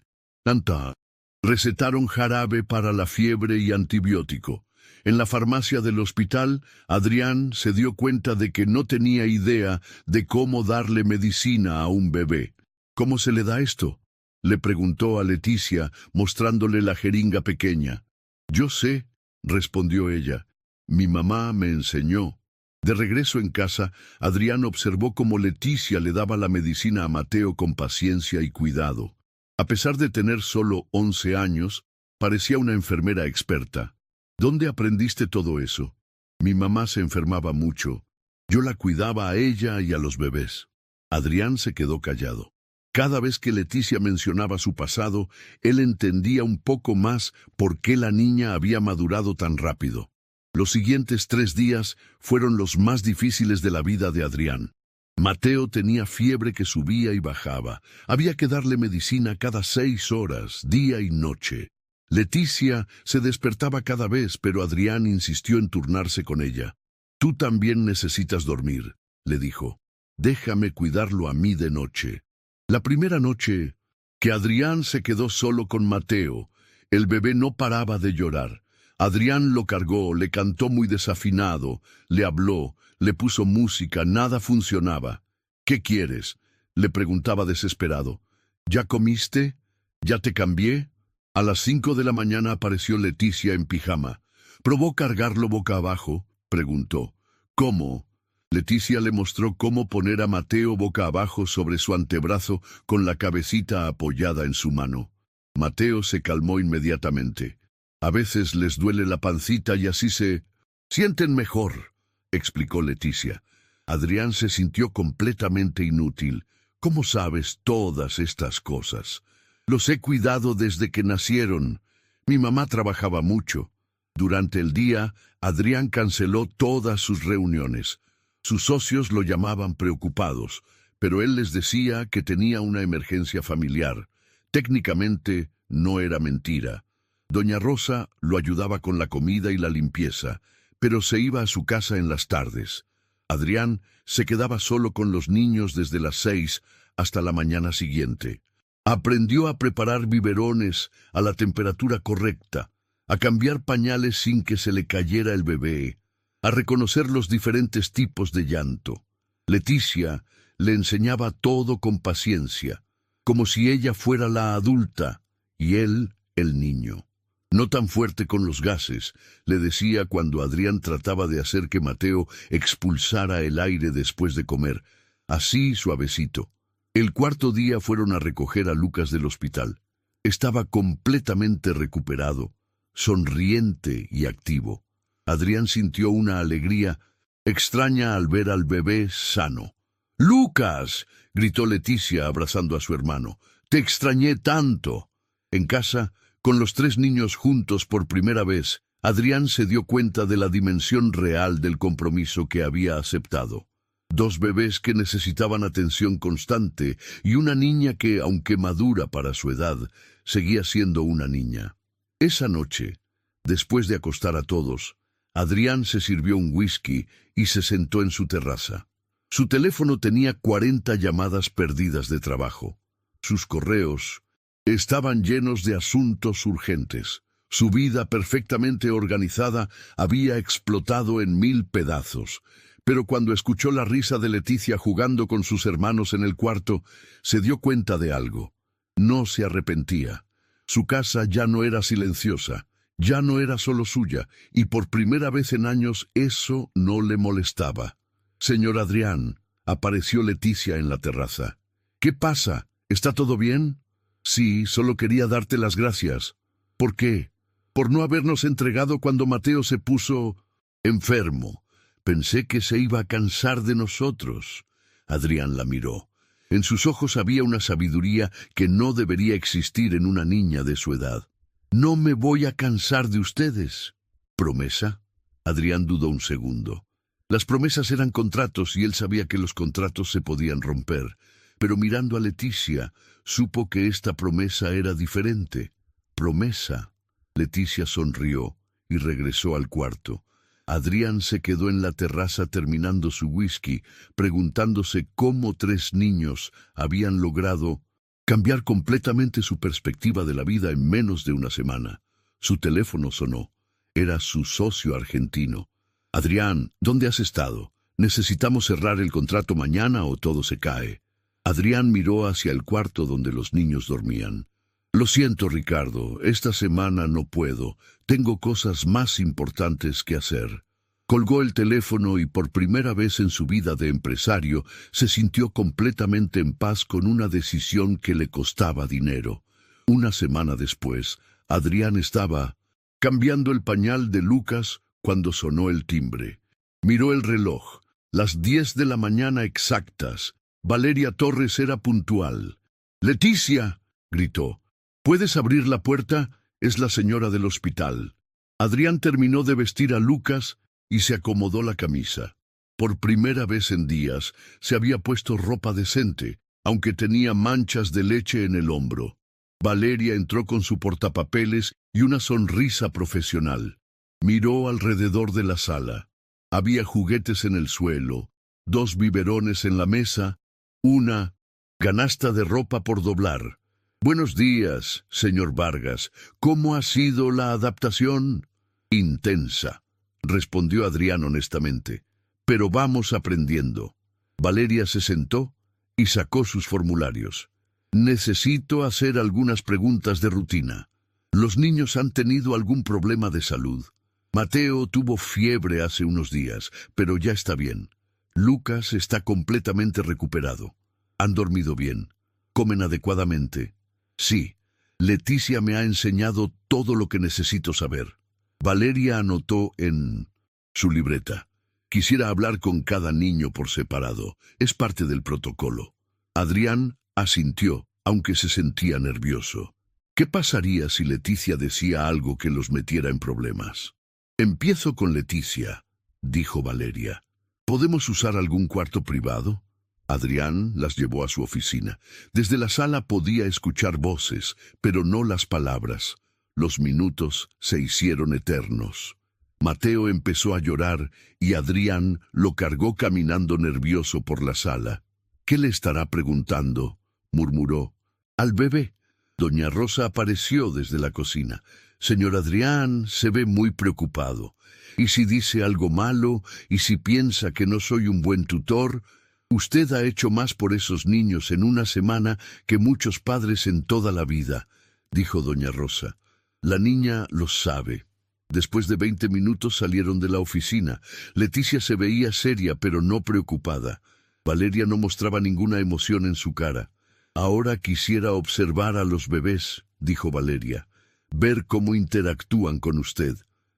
Recetaron jarabe para la fiebre y antibiótico. En la farmacia del hospital, Adrián se dio cuenta de que no tenía idea de cómo darle medicina a un bebé. ¿Cómo se le da esto?, le preguntó a Leticia, mostrándole la jeringa pequeña. Yo sé, respondió ella. Mi mamá me enseñó. De regreso en casa, Adrián observó cómo Leticia le daba la medicina a Mateo con paciencia y cuidado. A pesar de tener solo 11 años, parecía una enfermera experta. ¿Dónde aprendiste todo eso? Mi mamá se enfermaba mucho. Yo la cuidaba a ella y a los bebés. Adrián se quedó callado. Cada vez que Leticia mencionaba su pasado, él entendía un poco más por qué la niña había madurado tan rápido. Los siguientes 3 días fueron los más difíciles de la vida de Adrián. Mateo tenía fiebre que subía y bajaba. Había que darle medicina cada 6 horas, día y noche. Leticia se despertaba cada vez, pero Adrián insistió en turnarse con ella. Tú también necesitas dormir, le dijo. Déjame cuidarlo a mí de noche. La primera noche que Adrián se quedó solo con Mateo, el bebé no paraba de llorar. Adrián lo cargó, le cantó muy desafinado, le habló, le puso música, nada funcionaba. ¿Qué quieres?, le preguntaba desesperado. ¿Ya comiste? ¿Ya te cambié? A las 5 de la mañana apareció Leticia en pijama. ¿Probó cargarlo boca abajo?, preguntó. ¿Cómo? Leticia le mostró cómo poner a Mateo boca abajo sobre su antebrazo con la cabecita apoyada en su mano. Mateo se calmó inmediatamente. A veces les duele la pancita y así se sienten mejor, explicó Leticia. Adrián se sintió completamente inútil. ¿Cómo sabes todas estas cosas? Los he cuidado desde que nacieron. Mi mamá trabajaba mucho. Durante el día, Adrián canceló todas sus reuniones. Sus socios lo llamaban preocupados, pero él les decía que tenía una emergencia familiar. Técnicamente, no era mentira. Doña Rosa lo ayudaba con la comida y la limpieza, pero se iba a su casa en las tardes. Adrián se quedaba solo con los niños desde las 6 hasta la mañana siguiente. Aprendió a preparar biberones a la temperatura correcta, a cambiar pañales sin que se le cayera el bebé, a reconocer los diferentes tipos de llanto. Leticia le enseñaba todo con paciencia, como si ella fuera la adulta y él el niño. No tan fuerte con los gases, le decía cuando Adrián trataba de hacer que Mateo expulsara el aire después de comer. Así suavecito. El 4.º día fueron a recoger a Lucas del hospital. Estaba completamente recuperado, sonriente y activo. Adrián sintió una alegría extraña al ver al bebé sano. ¡Lucas!, gritó Leticia abrazando a su hermano. ¡Te extrañé tanto! En casa, con los 3 niños juntos por primera vez, Adrián se dio cuenta de la dimensión real del compromiso que había aceptado. 2 bebés que necesitaban atención constante y una niña que, aunque madura para su edad, seguía siendo una niña. Esa noche, después de acostar a todos, Adrián se sirvió un whisky y se sentó en su terraza. Su teléfono tenía 40 llamadas perdidas de trabajo. Sus correos estaban llenos de asuntos urgentes. Su vida perfectamente organizada había explotado en 1000 pedazos. Pero cuando escuchó la risa de Leticia jugando con sus hermanos en el cuarto, se dio cuenta de algo. No se arrepentía. Su casa ya no era silenciosa, ya no era solo suya, y por primera vez en años eso no le molestaba. «Señor Adrián», apareció Leticia en la terraza. «¿Qué pasa? ¿Está todo bien?» «Sí, solo quería darte las gracias». «¿Por qué?» «Por no habernos entregado cuando Mateo se puso enfermo. Pensé que se iba a cansar de nosotros». Adrián la miró. En sus ojos había una sabiduría que no debería existir en una niña de su edad. «No me voy a cansar de ustedes». «¿Promesa?» Adrián dudó un segundo. Las promesas eran contratos y él sabía que los contratos se podían romper. Pero mirando a Leticia, supo que esta promesa era diferente. «Promesa». Leticia sonrió y regresó al cuarto. Adrián se quedó en la terraza terminando su whisky, preguntándose cómo 3 niños habían logrado cambiar completamente su perspectiva de la vida en menos de una semana. Su teléfono sonó. Era su socio argentino. «Adrián, ¿dónde has estado? Necesitamos cerrar el contrato mañana o todo se cae». Adrián miró hacia el cuarto donde los niños dormían. Lo siento, Ricardo, esta semana no puedo. Tengo cosas más importantes que hacer. Colgó el teléfono y por primera vez en su vida de empresario se sintió completamente en paz con una decisión que le costaba dinero. Una semana después, Adrián estaba cambiando el pañal de Lucas cuando sonó el timbre. Miró el reloj. Las 10 de la mañana exactas. Valeria Torres era puntual. «¡Leticia!», gritó. «¿Puedes abrir la puerta? Es la señora del hospital». Adrián terminó de vestir a Lucas y se acomodó la camisa. Por primera vez en días se había puesto ropa decente, aunque tenía manchas de leche en el hombro. Valeria entró con su portapapeles y una sonrisa profesional. Miró alrededor de la sala. Había juguetes en el suelo, 2 biberones en la mesa, una canasta de ropa por doblar. «Buenos días, señor Vargas. ¿Cómo ha sido la adaptación?» «Intensa», respondió Adrián honestamente. «Pero vamos aprendiendo». Valeria se sentó y sacó sus formularios. «Necesito hacer algunas preguntas de rutina. ¿Los niños han tenido algún problema de salud?» «Mateo tuvo fiebre hace unos días, pero ya está bien. Lucas está completamente recuperado. ¿Han dormido bien? ¿Comen adecuadamente?» «Sí. Leticia me ha enseñado todo lo que necesito saber». Valeria anotó en su libreta. «Quisiera hablar con cada niño por separado. Es parte del protocolo». Adrián asintió, aunque se sentía nervioso. ¿Qué pasaría si Leticia decía algo que los metiera en problemas? «Empiezo con Leticia», dijo Valeria. «¿Podemos usar algún cuarto privado?» Adrián las llevó a su oficina. Desde la sala podía escuchar voces, pero no las palabras. Los minutos se hicieron eternos. Mateo empezó a llorar y Adrián lo cargó caminando nervioso por la sala. «¿Qué le estará preguntando?», murmuró. «Al bebé». Doña Rosa apareció desde la cocina. «Señor Adrián, se ve muy preocupado. ¿Y si dice algo malo? ¿Y si piensa que no soy un buen tutor? Usted ha hecho más por esos niños en una semana que muchos padres en toda la vida», dijo doña Rosa. «La niña lo sabe». Después de 20 minutos salieron de la oficina. Leticia se veía seria pero no preocupada. Valeria no mostraba ninguna emoción en su cara. «Ahora quisiera observar a los bebés», dijo Valeria. «Ver cómo interactúan con usted».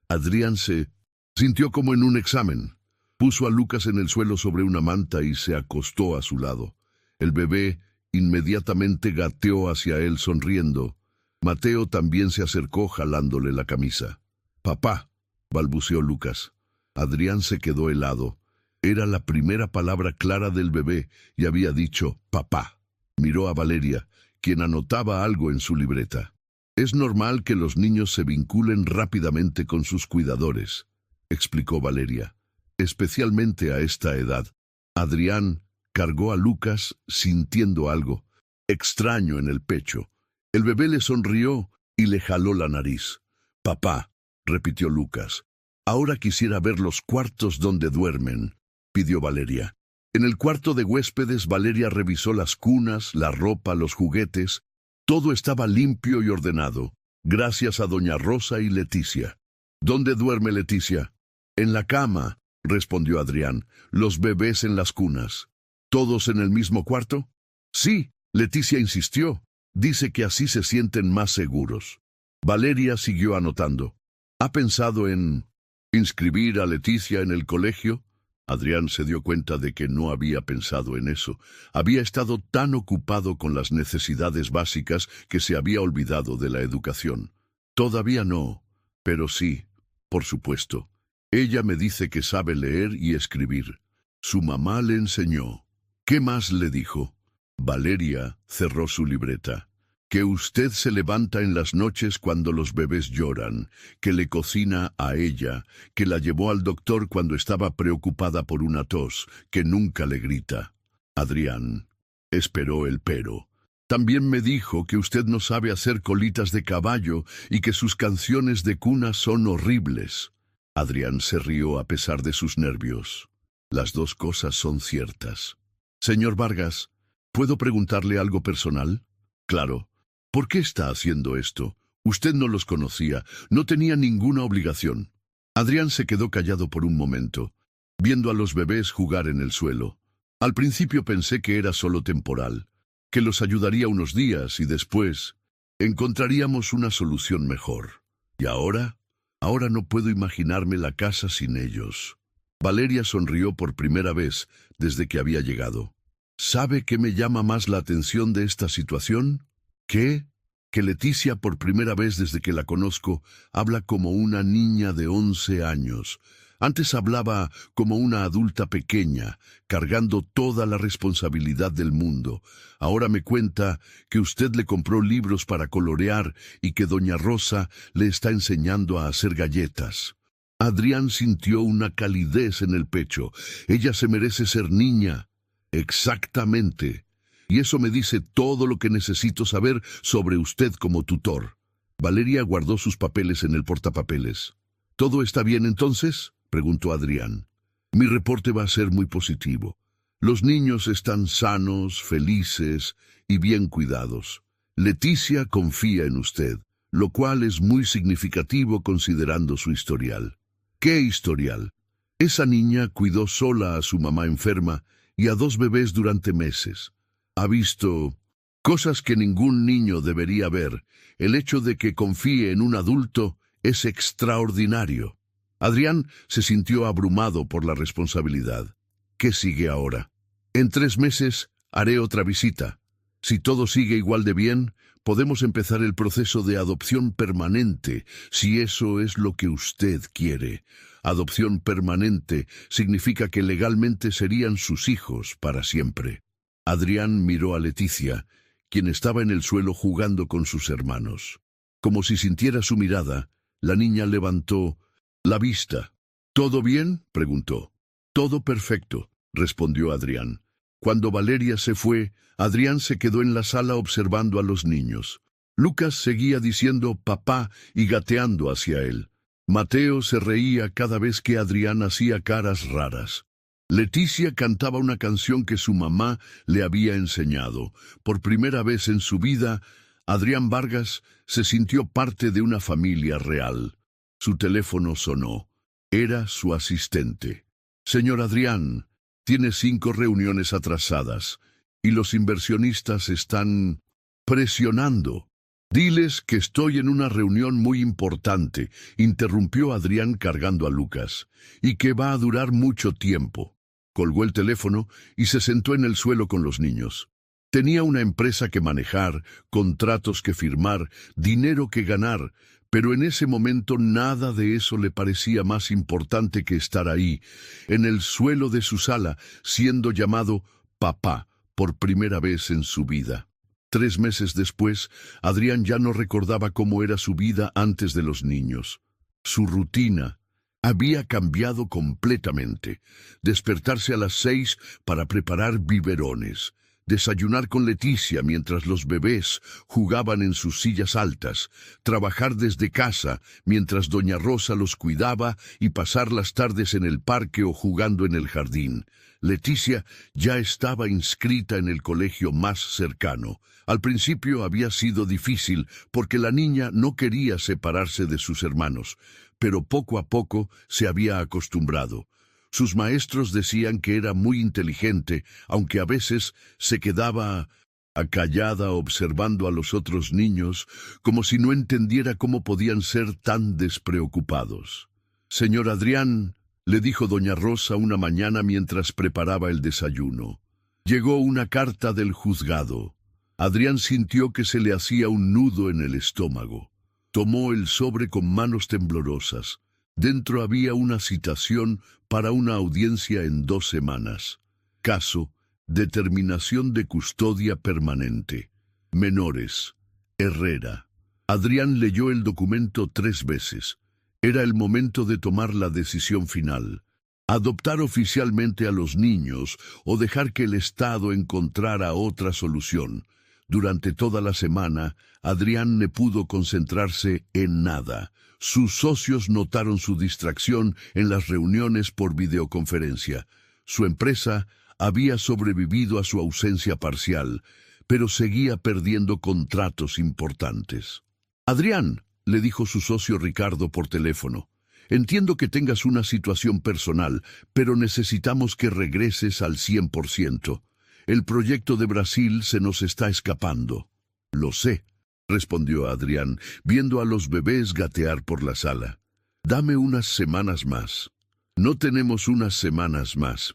Adrián se sintió como en un examen. Puso a Lucas en el suelo sobre una manta y se acostó a su lado. El bebé inmediatamente gateó hacia él sonriendo. Mateo también se acercó jalándole la camisa. «Papá», balbuceó Lucas. Adrián se quedó helado. Era la primera palabra clara del bebé y había dicho «papá». Miró a Valeria, quien anotaba algo en su libreta. «Es normal que los niños se vinculen rápidamente con sus cuidadores», explicó Valeria. «Especialmente a esta edad». Adrián cargó a Lucas sintiendo algo extraño en el pecho. El bebé le sonrió y le jaló la nariz. «Papá», repitió Lucas. «Ahora quisiera ver los cuartos donde duermen», pidió Valeria. En el cuarto de huéspedes, Valeria revisó las cunas, la ropa, los juguetes. Todo estaba limpio y ordenado, gracias a doña Rosa y Leticia. «¿Dónde duerme Leticia?» «En la cama», respondió Adrián. «Los bebés en las cunas». «¿Todos en el mismo cuarto?» «Sí», Leticia insistió. «Dice que así se sienten más seguros». Valeria siguió anotando. «¿Ha pensado en inscribir a Leticia en el colegio?» Adrián se dio cuenta de que no había pensado en eso. Había estado tan ocupado con las necesidades básicas que se había olvidado de la educación. «Todavía no, pero sí, por supuesto. Ella me dice que sabe leer y escribir. Su mamá le enseñó». «¿Qué más le dijo?» Valeria cerró su libreta. «Que usted se levanta en las noches cuando los bebés lloran, que le cocina a ella, que la llevó al doctor cuando estaba preocupada por una tos, que nunca le grita». Adrián esperó el pero. «También me dijo que usted no sabe hacer colitas de caballo y que sus canciones de cuna son horribles». Adrián se rió a pesar de sus nervios. «Las dos cosas son ciertas». «Señor Vargas, ¿Puedo preguntarle algo personal? Claro. ¿Por qué está haciendo esto? Usted no los conocía, no tenía ninguna obligación. Adrián se quedó callado por un momento, viendo a los bebés jugar en el suelo. Al principio pensé que era solo temporal, que los ayudaría unos días y después encontraríamos una solución mejor. ¿Y ahora? Ahora no puedo imaginarme la casa sin ellos. Valeria sonrió por primera vez desde que había llegado. ¿Sabe qué me llama más la atención de esta situación? ¿Qué? Que Leticia, por primera vez desde que la conozco, habla como una niña de 11 años. Antes hablaba como una adulta pequeña, cargando toda la responsabilidad del mundo. Ahora me cuenta que usted le compró libros para colorear y que doña Rosa le está enseñando a hacer galletas. Adrián sintió una calidez en el pecho. Ella se merece ser niña. Exactamente. Y eso me dice todo lo que necesito saber sobre usted como tutor. Valeria guardó sus papeles en el portapapeles. ¿Todo está bien entonces?, preguntó Adrián. Mi reporte va a ser muy positivo. Los niños están sanos, felices y bien cuidados. Leticia confía en usted, lo cual es muy significativo considerando su historial. ¿Qué historial? Esa niña cuidó sola a su mamá enferma y a 2 bebés durante meses. Ha visto cosas que ningún niño debería ver. El hecho de que confíe en un adulto es extraordinario. Adrián se sintió abrumado por la responsabilidad. ¿Qué sigue ahora? En 3 meses haré otra visita. Si todo sigue igual de bien, podemos empezar el proceso de adopción permanente, si eso es lo que usted quiere. Adopción permanente significa que legalmente serían sus hijos para siempre. Adrián miró a Leticia, quien estaba en el suelo jugando con sus hermanos. Como si sintiera su mirada, la niña levantó la vista. ¿Todo bien?, preguntó. Todo perfecto, respondió Adrián. Cuando Valeria se fue, Adrián se quedó en la sala observando a los niños. Lucas seguía diciendo papá y gateando hacia él. Mateo se reía cada vez que Adrián hacía caras raras. Leticia cantaba una canción que su mamá le había enseñado. Por primera vez en su vida, Adrián Vargas se sintió parte de una familia real. Su teléfono sonó. Era su asistente. Señor Adrián, tiene 5 reuniones atrasadas y los inversionistas están presionando. Diles que estoy en una reunión muy importante, interrumpió Adrián cargando a Lucas, y que va a durar mucho tiempo. Colgó el teléfono y se sentó en el suelo con los niños. Tenía una empresa que manejar, contratos que firmar, dinero que ganar, pero en ese momento nada de eso le parecía más importante que estar ahí, en el suelo de su sala, siendo llamado papá por primera vez en su vida. 3 meses después, Adrián ya no recordaba cómo era su vida antes de los niños. Su rutina había cambiado completamente. Despertarse a las 6 para preparar biberones. Desayunar con Leticia mientras los bebés jugaban en sus sillas altas, trabajar desde casa mientras doña Rosa los cuidaba y pasar las tardes en el parque o jugando en el jardín. Leticia ya estaba inscrita en el colegio más cercano. Al principio había sido difícil porque la niña no quería separarse de sus hermanos, pero poco a poco se había acostumbrado. Sus maestros decían que era muy inteligente, aunque a veces se quedaba acallada observando a los otros niños, como si no entendiera cómo podían ser tan despreocupados. Señor Adrián, le dijo doña Rosa una mañana mientras preparaba el desayuno. Llegó una carta del juzgado. Adrián sintió que se le hacía un nudo en el estómago. Tomó el sobre con manos temblorosas. Dentro había una citación para una audiencia en 2 semanas. Caso: determinación de custodia permanente. Menores. Herrera. Adrián leyó el documento 3 veces. Era el momento de tomar la decisión final. Adoptar oficialmente a los niños o dejar que el Estado encontrara otra solución. Durante toda la semana, Adrián no pudo concentrarse en nada. Sus socios notaron su distracción en las reuniones por videoconferencia. Su empresa había sobrevivido a su ausencia parcial, pero seguía perdiendo contratos importantes. Adrián, le dijo su socio Ricardo por teléfono, entiendo que tengas una situación personal, pero necesitamos que regreses al 100%. El proyecto de Brasil se nos está escapando. Lo sé, respondió Adrián, viendo a los bebés gatear por la sala. Dame unas semanas más. No tenemos unas semanas más.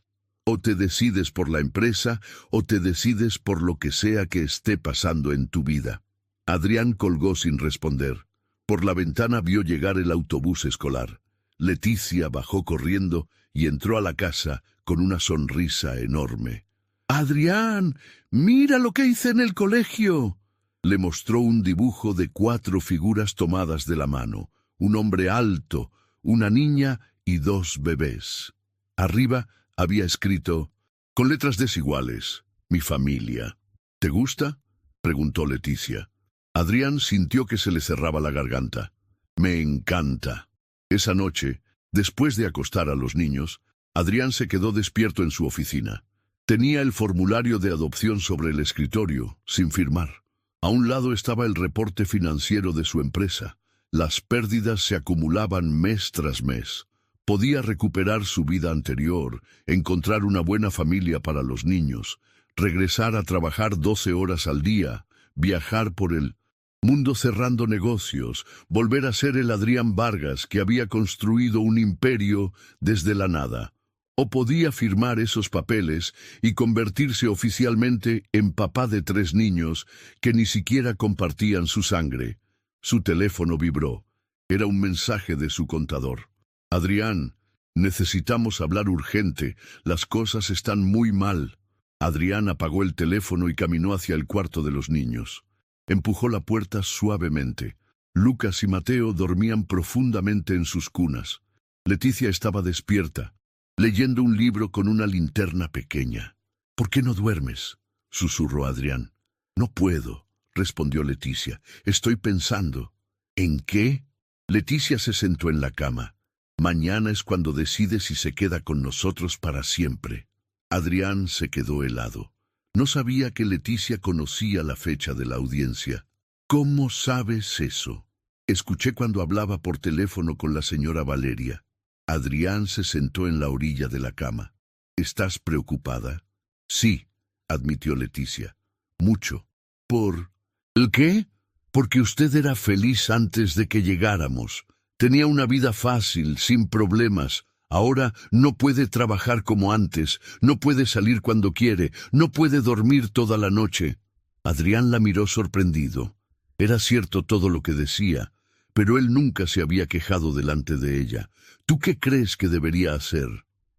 O te decides por la empresa, o te decides por lo que sea que esté pasando en tu vida. Adrián colgó sin responder. Por la ventana vio llegar el autobús escolar. Leticia bajó corriendo y entró a la casa con una sonrisa enorme. «¡Adrián! ¡Mira lo que hice en el colegio!» Le mostró un dibujo de 4 figuras tomadas de la mano. Un hombre alto, una niña y 2 bebés. Arriba había escrito, con letras desiguales, «Mi familia». «¿Te gusta?», preguntó Leticia. Adrián sintió que se le cerraba la garganta. «Me encanta». Esa noche, después de acostar a los niños, Adrián se quedó despierto en su oficina. Tenía el formulario de adopción sobre el escritorio, sin firmar. A un lado estaba el reporte financiero de su empresa. Las pérdidas se acumulaban mes tras mes. Podía recuperar su vida anterior, encontrar una buena familia para los niños, regresar a trabajar 12 horas al día, viajar por el mundo cerrando negocios, volver a ser el Adrián Vargas que había construido un imperio desde la nada. O podía firmar esos papeles y convertirse oficialmente en papá de 3 niños que ni siquiera compartían su sangre. Su teléfono vibró. Era un mensaje de su contador. «Adrián, necesitamos hablar urgente. Las cosas están muy mal». Adrián apagó el teléfono y caminó hacia el cuarto de los niños. Empujó la puerta suavemente. Lucas y Mateo dormían profundamente en sus cunas. Leticia estaba despierta, leyendo un libro con una linterna pequeña. «¿Por qué no duermes?», susurró Adrián. «No puedo», respondió Leticia. «Estoy pensando». «¿En qué?». Leticia se sentó en la cama. «Mañana es cuando decide si se queda con nosotros para siempre». Adrián se quedó helado. No sabía que Leticia conocía la fecha de la audiencia. «¿Cómo sabes eso?». «Escuché cuando hablaba por teléfono con la señora Valeria». Adrián se sentó en la orilla de la cama. «¿Estás preocupada?». «Sí», admitió Leticia. «Mucho». «¿Por el qué?». «Porque usted era feliz antes de que llegáramos. Tenía una vida fácil, sin problemas. Ahora no puede trabajar como antes, no puede salir cuando quiere, no puede dormir toda la noche». Adrián la miró sorprendido. Era cierto todo lo que decía, pero él nunca se había quejado delante de ella. «¿Tú qué crees que debería hacer?».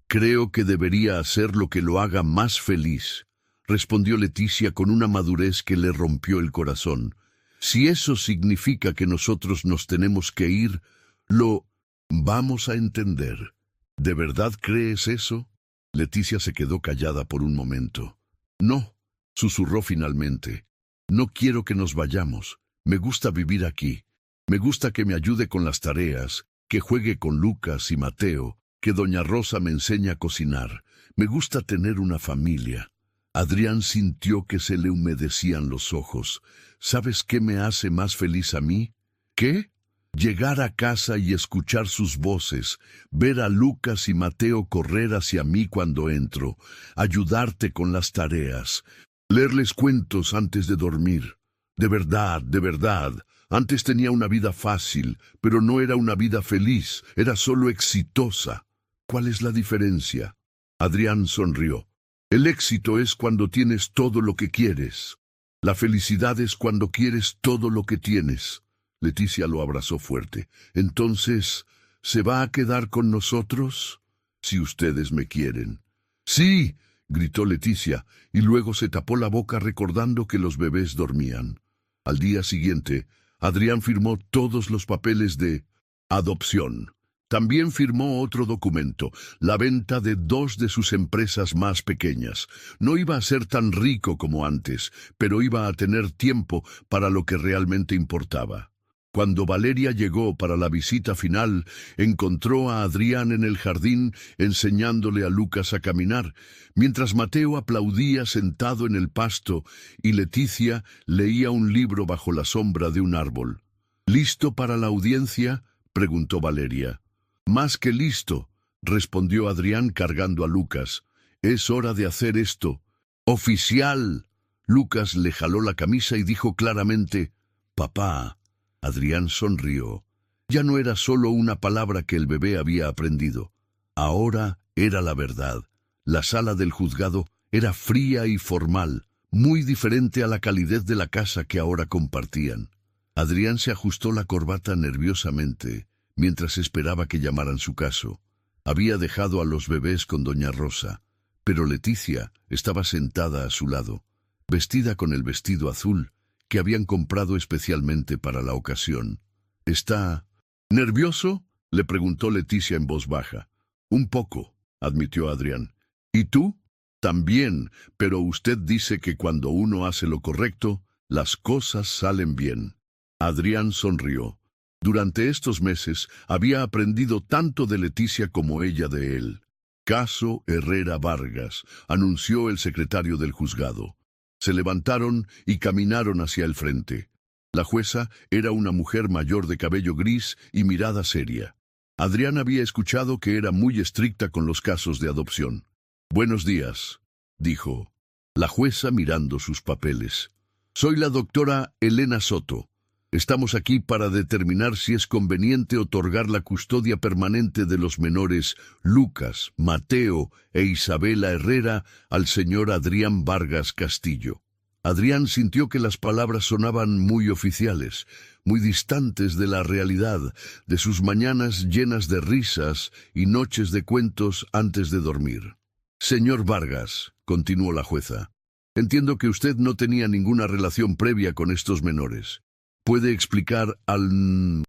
«Creo que debería hacer lo que lo haga más feliz», respondió Leticia con una madurez que le rompió el corazón. «Si eso significa que nosotros nos tenemos que ir, lo vamos a entender». «¿De verdad crees eso?». Leticia se quedó callada por un momento. «No», susurró finalmente. «No quiero que nos vayamos. Me gusta vivir aquí. Me gusta que me ayude con las tareas, que juegue con Lucas y Mateo, que doña Rosa me enseñe a cocinar. Me gusta tener una familia». Adrián sintió que se le humedecían los ojos. «¿Sabes qué me hace más feliz a mí?». «¿Qué?». «Llegar a casa y escuchar sus voces, ver a Lucas y Mateo correr hacia mí cuando entro, ayudarte con las tareas, leerles cuentos antes de dormir. De verdad, antes tenía una vida fácil, pero no era una vida feliz, era solo exitosa». «¿Cuál es la diferencia?». Adrián sonrió. «El éxito es cuando tienes todo lo que quieres. La felicidad es cuando quieres todo lo que tienes». Leticia lo abrazó fuerte. «Entonces, ¿se va a quedar con nosotros?». «Si ustedes me quieren». «Sí», gritó Leticia, y luego se tapó la boca recordando que los bebés dormían. Al día siguiente, Adrián firmó todos los papeles de adopción. También firmó otro documento, la venta de 2 de sus empresas más pequeñas. No iba a ser tan rico como antes, pero iba a tener tiempo para lo que realmente importaba. Cuando Valeria llegó para la visita final, encontró a Adrián en el jardín enseñándole a Lucas a caminar, mientras Mateo aplaudía sentado en el pasto y Leticia leía un libro bajo la sombra de un árbol. ¿Listo para la audiencia?, preguntó Valeria. Más que listo, respondió Adrián cargando a Lucas. Es hora de hacer esto. ¡Oficial! Lucas le jaló la camisa y dijo claramente, «Papá». Adrián sonrió. Ya no era solo una palabra que el bebé había aprendido. Ahora era la verdad. La sala del juzgado era fría y formal, muy diferente a la calidez de la casa que ahora compartían. Adrián se ajustó la corbata nerviosamente, mientras esperaba que llamaran su caso. Había dejado a los bebés con doña Rosa, pero Leticia estaba sentada a su lado, vestida con el vestido azul que habían comprado especialmente para la ocasión. ¿Está nervioso?, le preguntó Leticia en voz baja. Un poco, admitió Adrián. ¿Y tú? También, pero usted dice que cuando uno hace lo correcto, las cosas salen bien. Adrián sonrió. Durante estos meses había aprendido tanto de Leticia como ella de él. Caso Herrera Vargas, anunció el secretario del juzgado. Se levantaron y caminaron hacia el frente. La jueza era una mujer mayor de cabello gris y mirada seria. Adrián había escuchado que era muy estricta con los casos de adopción. «Buenos días», dijo la jueza mirando sus papeles. «Soy la doctora Elena Soto. Estamos aquí para determinar si es conveniente otorgar la custodia permanente de los menores Lucas, Mateo e Isabela Herrera al señor Adrián Vargas Castillo». Adrián sintió que las palabras sonaban muy oficiales, muy distantes de la realidad, de sus mañanas llenas de risas y noches de cuentos antes de dormir. «Señor Vargas», continuó la jueza, «entiendo que usted no tenía ninguna relación previa con estos menores. ¿Puede explicar al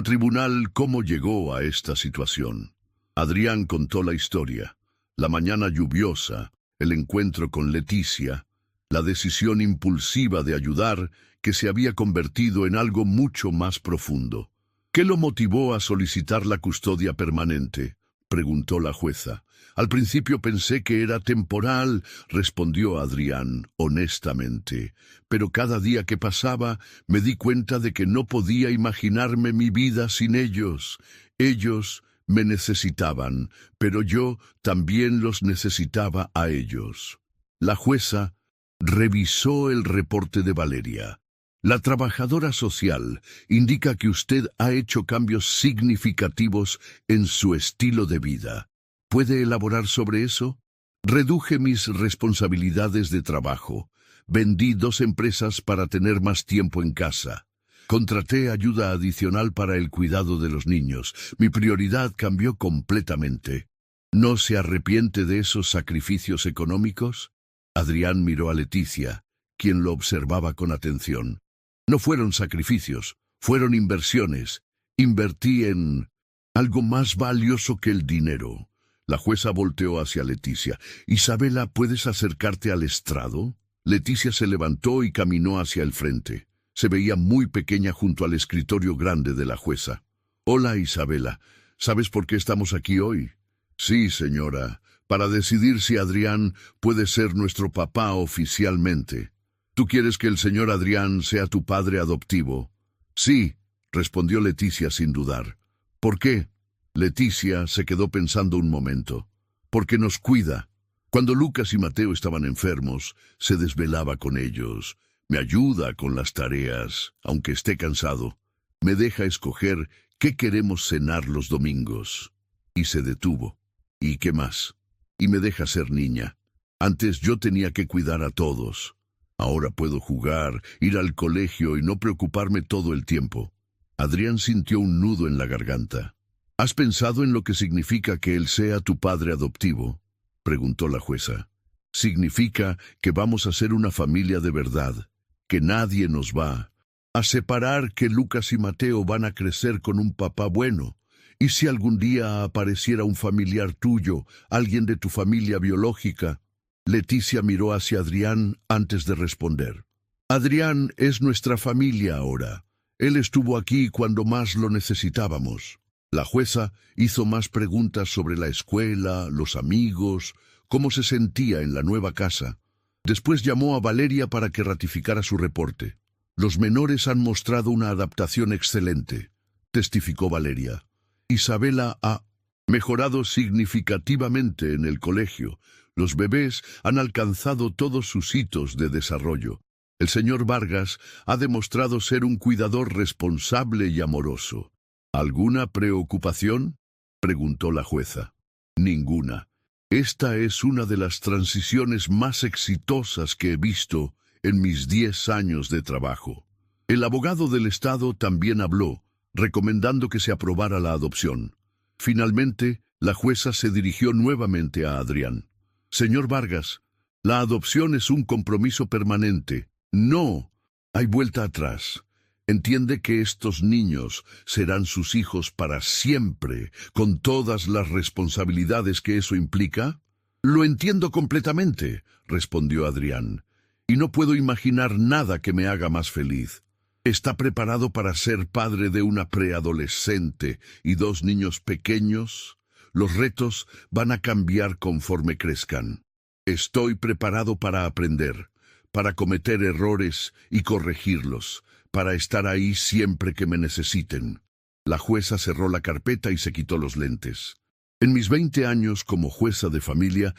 tribunal cómo llegó a esta situación?» Adrián contó la historia. La mañana lluviosa, el encuentro con Leticia, la decisión impulsiva de ayudar que se había convertido en algo mucho más profundo. «¿Qué lo motivó a solicitar la custodia permanente?», preguntó la jueza. «Al principio pensé que era temporal», respondió Adrián honestamente, «pero cada día que pasaba me di cuenta de que no podía imaginarme mi vida sin ellos. Ellos me necesitaban, pero yo también los necesitaba a ellos». La jueza revisó el reporte de Valeria. «La trabajadora social indica que usted ha hecho cambios significativos en su estilo de vida. ¿Puede elaborar sobre eso?» «Reduje mis responsabilidades de trabajo. Vendí 2 empresas para tener más tiempo en casa. Contraté ayuda adicional para el cuidado de los niños. Mi prioridad cambió completamente». «¿No se arrepiente de esos sacrificios económicos?». Adrián miró a Leticia, quien lo observaba con atención. «No fueron sacrificios, fueron inversiones. Invertí en algo más valioso que el dinero». La jueza volteó hacia Leticia. «Isabela, ¿puedes acercarte al estrado?». Leticia se levantó y caminó hacia el frente. Se veía muy pequeña junto al escritorio grande de la jueza. «Hola, Isabela. ¿Sabes por qué estamos aquí hoy?». «Sí, señora, para decidir si Adrián puede ser nuestro papá oficialmente». «¿Tú quieres que el señor Adrián sea tu padre adoptivo?». «Sí», respondió Leticia sin dudar. «¿Por qué?». Leticia se quedó pensando un momento. «Porque nos cuida. Cuando Lucas y Mateo estaban enfermos, se desvelaba con ellos. Me ayuda con las tareas, aunque esté cansado. Me deja escoger qué queremos cenar los domingos». Y se detuvo. «¿Y qué más?». «Y me deja ser niña. Antes yo tenía que cuidar a todos. Ahora puedo jugar, ir al colegio y no preocuparme todo el tiempo». Adrián sintió un nudo en la garganta. «¿Has pensado en lo que significa que él sea tu padre adoptivo?», preguntó la jueza. «Significa que vamos a ser una familia de verdad, que nadie nos va a separar, que Lucas y Mateo van a crecer con un papá bueno. Y si algún día apareciera un familiar tuyo, alguien de tu familia biológica». Leticia miró hacia Adrián antes de responder. «Adrián es nuestra familia ahora. Él estuvo aquí cuando más lo necesitábamos. La jueza hizo más preguntas sobre la escuela, los amigos, cómo se sentía en la nueva casa. Después llamó a Valeria para que ratificara su reporte. Los menores han mostrado una adaptación excelente, testificó Valeria. Isabela ha mejorado significativamente en el colegio. Los bebés han alcanzado todos sus hitos de desarrollo. El señor Vargas ha demostrado ser un cuidador responsable y amoroso. ¿Alguna preocupación?, preguntó la jueza. Ninguna. Esta es una de las transiciones más exitosas que he visto en mis 10 años de trabajo. El abogado del Estado también habló, recomendando que se aprobara la adopción. Finalmente, la jueza se dirigió nuevamente a Adrián. Señor Vargas, la adopción es un compromiso permanente. No hay vuelta atrás. Entiende que estos niños serán sus hijos para siempre, con todas las responsabilidades que eso implica. Lo entiendo completamente, respondió Adrián, y no puedo imaginar nada que me haga más feliz. ¿Está preparado para ser padre de una preadolescente y 2 niños pequeños? Los retos van a cambiar conforme crezcan. Estoy preparado para aprender, para cometer errores y corregirlos, para estar ahí siempre que me necesiten. La jueza cerró la carpeta y se quitó los lentes. En mis 20 años como jueza de familia,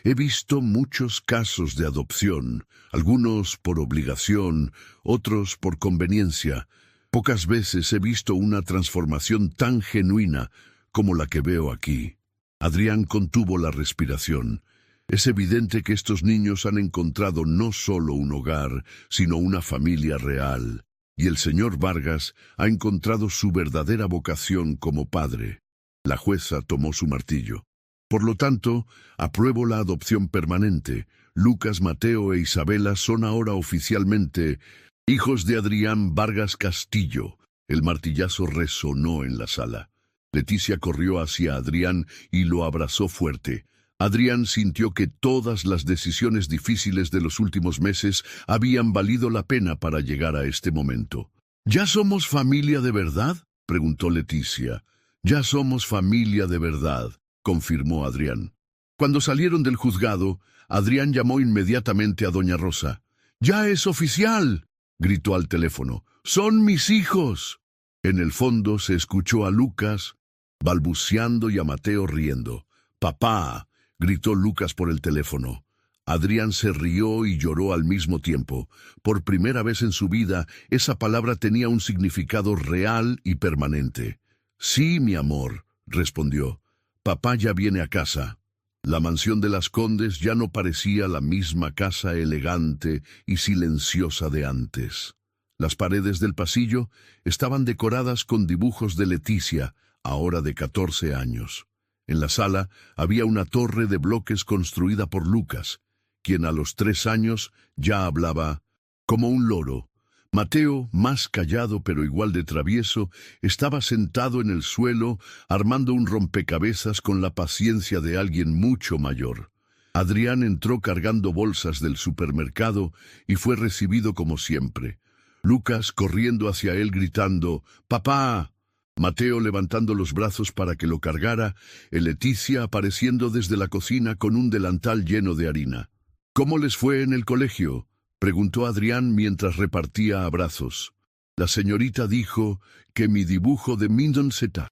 he visto muchos casos de adopción, algunos por obligación, otros por conveniencia. Pocas veces he visto una transformación tan genuina como la que veo aquí. Adrián contuvo la respiración. Es evidente que estos niños han encontrado no solo un hogar, sino una familia real. Y el señor Vargas ha encontrado su verdadera vocación como padre. La jueza tomó su martillo. Por lo tanto, apruebo la adopción permanente. Lucas, Mateo e Isabela son ahora oficialmente hijos de Adrián Vargas Castillo. El martillazo resonó en la sala. Leticia corrió hacia Adrián y lo abrazó fuerte. Adrián sintió que todas las decisiones difíciles de los últimos meses habían valido la pena para llegar a este momento. ¿Ya somos familia de verdad?, preguntó Leticia. Ya somos familia de verdad, confirmó Adrián. Cuando salieron del juzgado, Adrián llamó inmediatamente a doña Rosa. «¡Ya es oficial!», gritó al teléfono. «¡Son mis hijos!». En el fondo se escuchó a Lucas balbuceando y a Mateo riendo. «¡Papá!», gritó Lucas por el teléfono. Adrián se rió y lloró al mismo tiempo. Por primera vez en su vida, esa palabra tenía un significado real y permanente. «Sí, mi amor», respondió. «Papá ya viene a casa». La mansión de las Condes ya no parecía la misma casa elegante y silenciosa de antes. Las paredes del pasillo estaban decoradas con dibujos de Leticia, ahora de 14 años. En la sala había una torre de bloques construida por Lucas, quien a los 3 años ya hablaba como un loro. Mateo, más callado pero igual de travieso, estaba sentado en el suelo armando un rompecabezas con la paciencia de alguien mucho mayor. Adrián entró cargando bolsas del supermercado y fue recibido como siempre. Lucas corriendo hacia él gritando «¡Papá!». Mateo levantando los brazos para que lo cargara, y Leticia apareciendo desde la cocina con un delantal lleno de harina. «¿Cómo les fue en el colegio?», preguntó Adrián mientras repartía abrazos. La señorita dijo que mi dibujo de Mindon Zeta.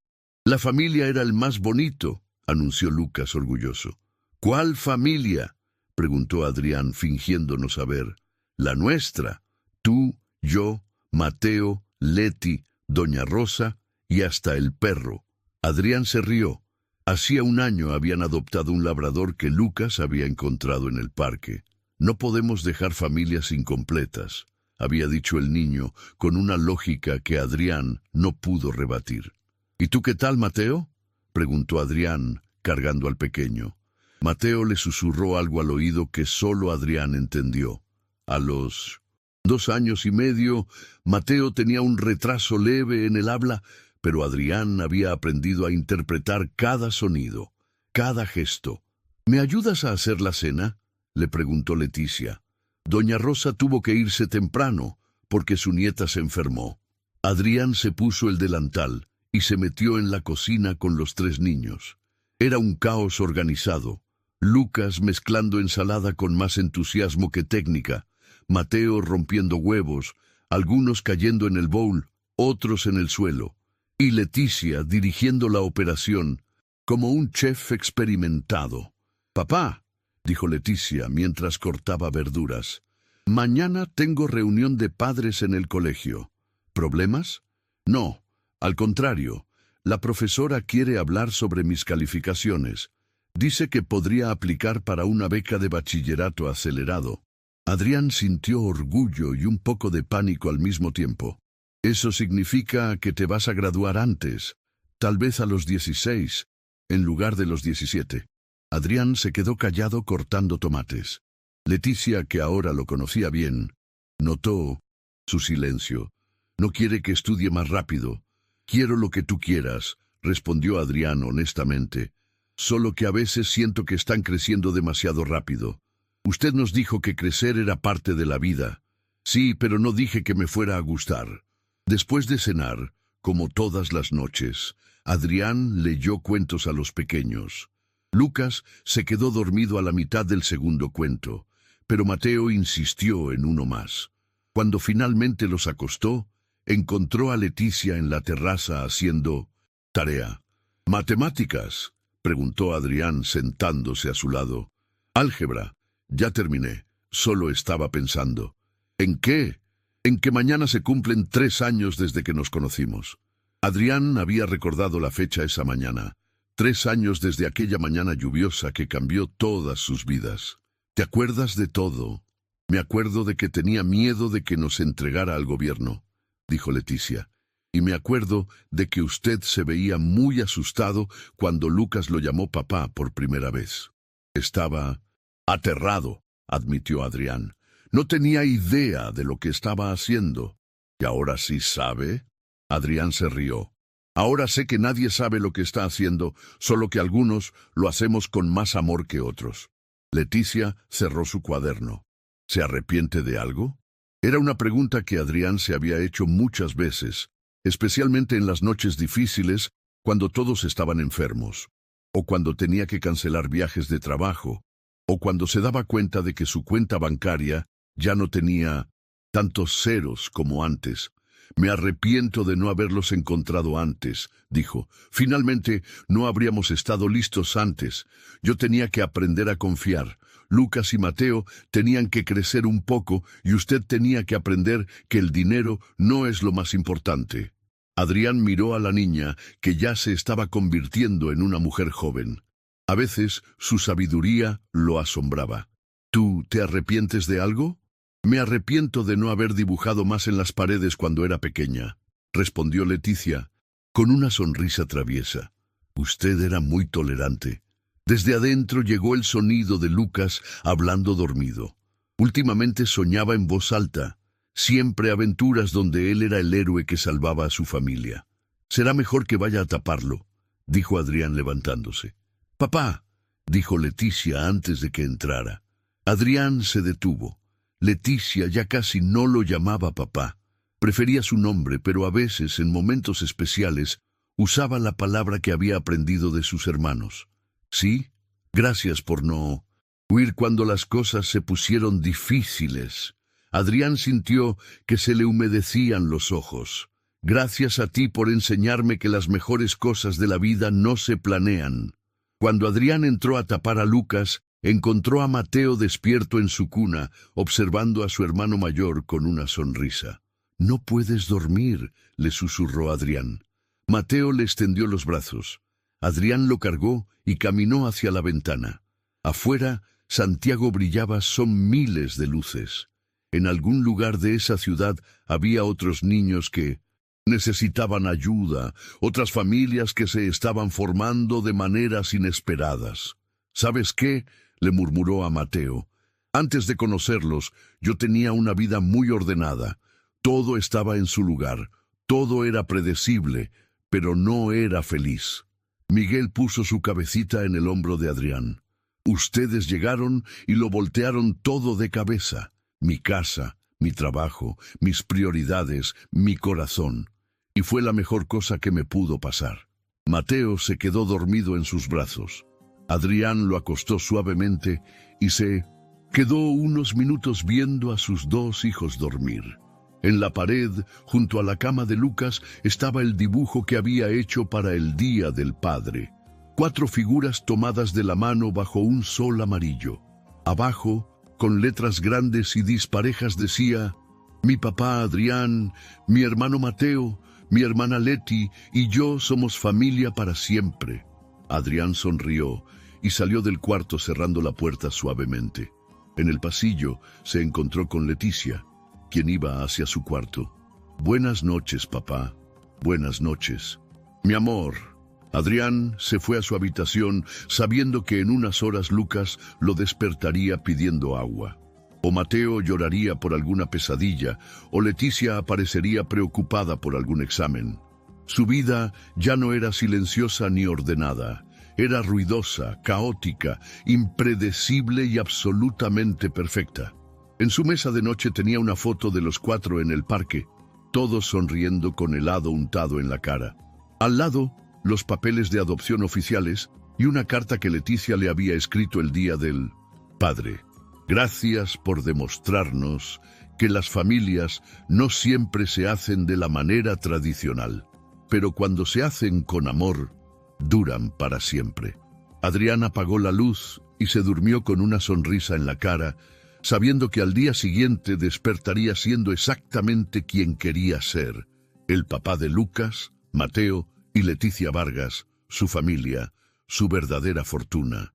«La familia era el más bonito», anunció Lucas orgulloso. «¿Cuál familia?», preguntó Adrián fingiendo no saber. «La nuestra. Tú, yo, Mateo, Leti, doña Rosa y hasta el perro». Adrián se rió. Hacía 1 año habían adoptado un labrador que Lucas había encontrado en el parque. «No podemos dejar familias incompletas», había dicho el niño, con una lógica que Adrián no pudo rebatir. «¿Y tú qué tal, Mateo?», preguntó Adrián, cargando al pequeño. Mateo le susurró algo al oído que solo Adrián entendió. A los 2 años y medio, Mateo tenía un retraso leve en el habla, pero Adrián había aprendido a interpretar cada sonido, cada gesto. «¿Me ayudas a hacer la cena?», le preguntó Leticia. Doña Rosa tuvo que irse temprano porque su nieta se enfermó. Adrián se puso el delantal y se metió en la cocina con los 3 niños. Era un caos organizado. Lucas mezclando ensalada con más entusiasmo que técnica, Mateo rompiendo huevos, algunos cayendo en el bowl, otros en el suelo, y Leticia dirigiendo la operación como un chef experimentado. «Papá», dijo Leticia mientras cortaba verduras, «mañana tengo reunión de padres en el colegio. ¿Problemas?» «No, al contrario, la profesora quiere hablar sobre mis calificaciones. Dice que podría aplicar para una beca de bachillerato acelerado». Adrián sintió orgullo y un poco de pánico al mismo tiempo. «Eso significa que te vas a graduar antes, tal vez a los 16, en lugar de los 17. Adrián se quedó callado cortando tomates. Leticia, que ahora lo conocía bien, notó su silencio. «No quiere que estudie más rápido. Quiero lo que tú quieras», respondió Adrián honestamente. «Solo que a veces siento que están creciendo demasiado rápido. Usted nos dijo que crecer era parte de la vida». «Sí, pero no dije que me fuera a gustar». Después de cenar, como todas las noches, Adrián leyó cuentos a los pequeños. Lucas se quedó dormido a la mitad del segundo cuento, pero Mateo insistió en uno más. Cuando finalmente los acostó, encontró a Leticia en la terraza haciendo tarea. «¿Matemáticas?», preguntó Adrián sentándose a su lado. «Álgebra. Ya terminé. Solo estaba pensando». «¿En qué?» «En que mañana se cumplen 3 años desde que nos conocimos». Adrián había recordado la fecha esa mañana. 3 años desde aquella mañana lluviosa que cambió todas sus vidas. «¿Te acuerdas de todo?» «Me acuerdo de que tenía miedo de que nos entregara al gobierno», dijo Leticia. «Y me acuerdo de que usted se veía muy asustado cuando Lucas lo llamó papá por primera vez». «Estaba aterrado», admitió Adrián. «No tenía idea de lo que estaba haciendo». «¿Y ahora sí sabe?» Adrián se rió. «Ahora sé que nadie sabe lo que está haciendo, solo que algunos lo hacemos con más amor que otros». Leticia cerró su cuaderno. «¿Se arrepiente de algo?». Era una pregunta que Adrián se había hecho muchas veces, especialmente en las noches difíciles, cuando todos estaban enfermos, o cuando tenía que cancelar viajes de trabajo, o cuando se daba cuenta de que su cuenta bancaria ya no tenía tantos ceros como antes. «Me arrepiento de no haberlos encontrado antes», dijo. «Finalmente, no habríamos estado listos antes. Yo tenía que aprender a confiar. Lucas y Mateo tenían que crecer un poco y usted tenía que aprender que el dinero no es lo más importante». Adrián miró a la niña, que ya se estaba convirtiendo en una mujer joven. A veces, su sabiduría lo asombraba. «¿Tú te arrepientes de algo?» «Me arrepiento de no haber dibujado más en las paredes cuando era pequeña», respondió Leticia, con una sonrisa traviesa. «Usted era muy tolerante». Desde adentro llegó el sonido de Lucas hablando dormido. Últimamente soñaba en voz alta, siempre aventuras donde él era el héroe que salvaba a su familia. «Será mejor que vaya a taparlo», dijo Adrián levantándose. «Papá», dijo Leticia antes de que entrara. Adrián se detuvo. Leticia ya casi no lo llamaba papá. Prefería su nombre, pero a veces, en momentos especiales, usaba la palabra que había aprendido de sus hermanos. «Sí, gracias por no huir cuando las cosas se pusieron difíciles». Adrián sintió que se le humedecían los ojos. «Gracias a ti por enseñarme que las mejores cosas de la vida no se planean». Cuando Adrián entró a tapar a Lucas, encontró a Mateo despierto en su cuna, observando a su hermano mayor con una sonrisa. «No puedes dormir», le susurró Adrián. Mateo le extendió los brazos. Adrián lo cargó y caminó hacia la ventana. Afuera, Santiago brillaba, son miles de luces. En algún lugar de esa ciudad había otros niños que necesitaban ayuda, otras familias que se estaban formando de maneras inesperadas. «¿Sabes qué?», le murmuró a Mateo. «Antes de conocerlos, yo tenía una vida muy ordenada. Todo estaba en su lugar, todo era predecible, pero no era feliz». Miguel puso su cabecita en el hombro de Adrián. «Ustedes llegaron y lo voltearon todo de cabeza. Mi casa, mi trabajo, mis prioridades, mi corazón. y fue la mejor cosa que me pudo pasar. Mateo se quedó dormido en sus brazos. Adrián lo acostó suavemente y se quedó unos minutos viendo a sus dos hijos dormir. En la pared, junto a la cama de Lucas, estaba el dibujo que había hecho para el Día del Padre. 4 figuras tomadas de la mano bajo un sol amarillo. Abajo, con letras grandes y disparejas decía: mi papá Adrián, mi hermano Mateo, mi hermana Leti y yo somos familia para siempre. Adrián sonrió y salió del cuarto cerrando la puerta suavemente. En el pasillo se encontró con Leticia, quien iba hacia su cuarto. Buenas noches, papá. Buenas noches. Mi amor. Adrián se fue a su habitación sabiendo que en unas horas Lucas lo despertaría pidiendo agua. O Mateo lloraría por alguna pesadilla, o Leticia aparecería preocupada por algún examen. Su vida ya no era silenciosa ni ordenada. Era ruidosa, caótica, impredecible y absolutamente perfecta. En su mesa de noche tenía una foto de los 4 en el parque, todos sonriendo con helado untado en la cara. Al lado, los papeles de adopción oficiales y una carta que Leticia le había escrito el día del padre. Gracias por demostrarnos que las familias no siempre se hacen de la manera tradicional, pero cuando se hacen con amor, duran para siempre. Adrián apagó la luz y se durmió con una sonrisa en la cara, sabiendo que al día siguiente despertaría siendo exactamente quien quería ser, el papá de Lucas, Mateo y Leticia Vargas, su familia, su verdadera fortuna.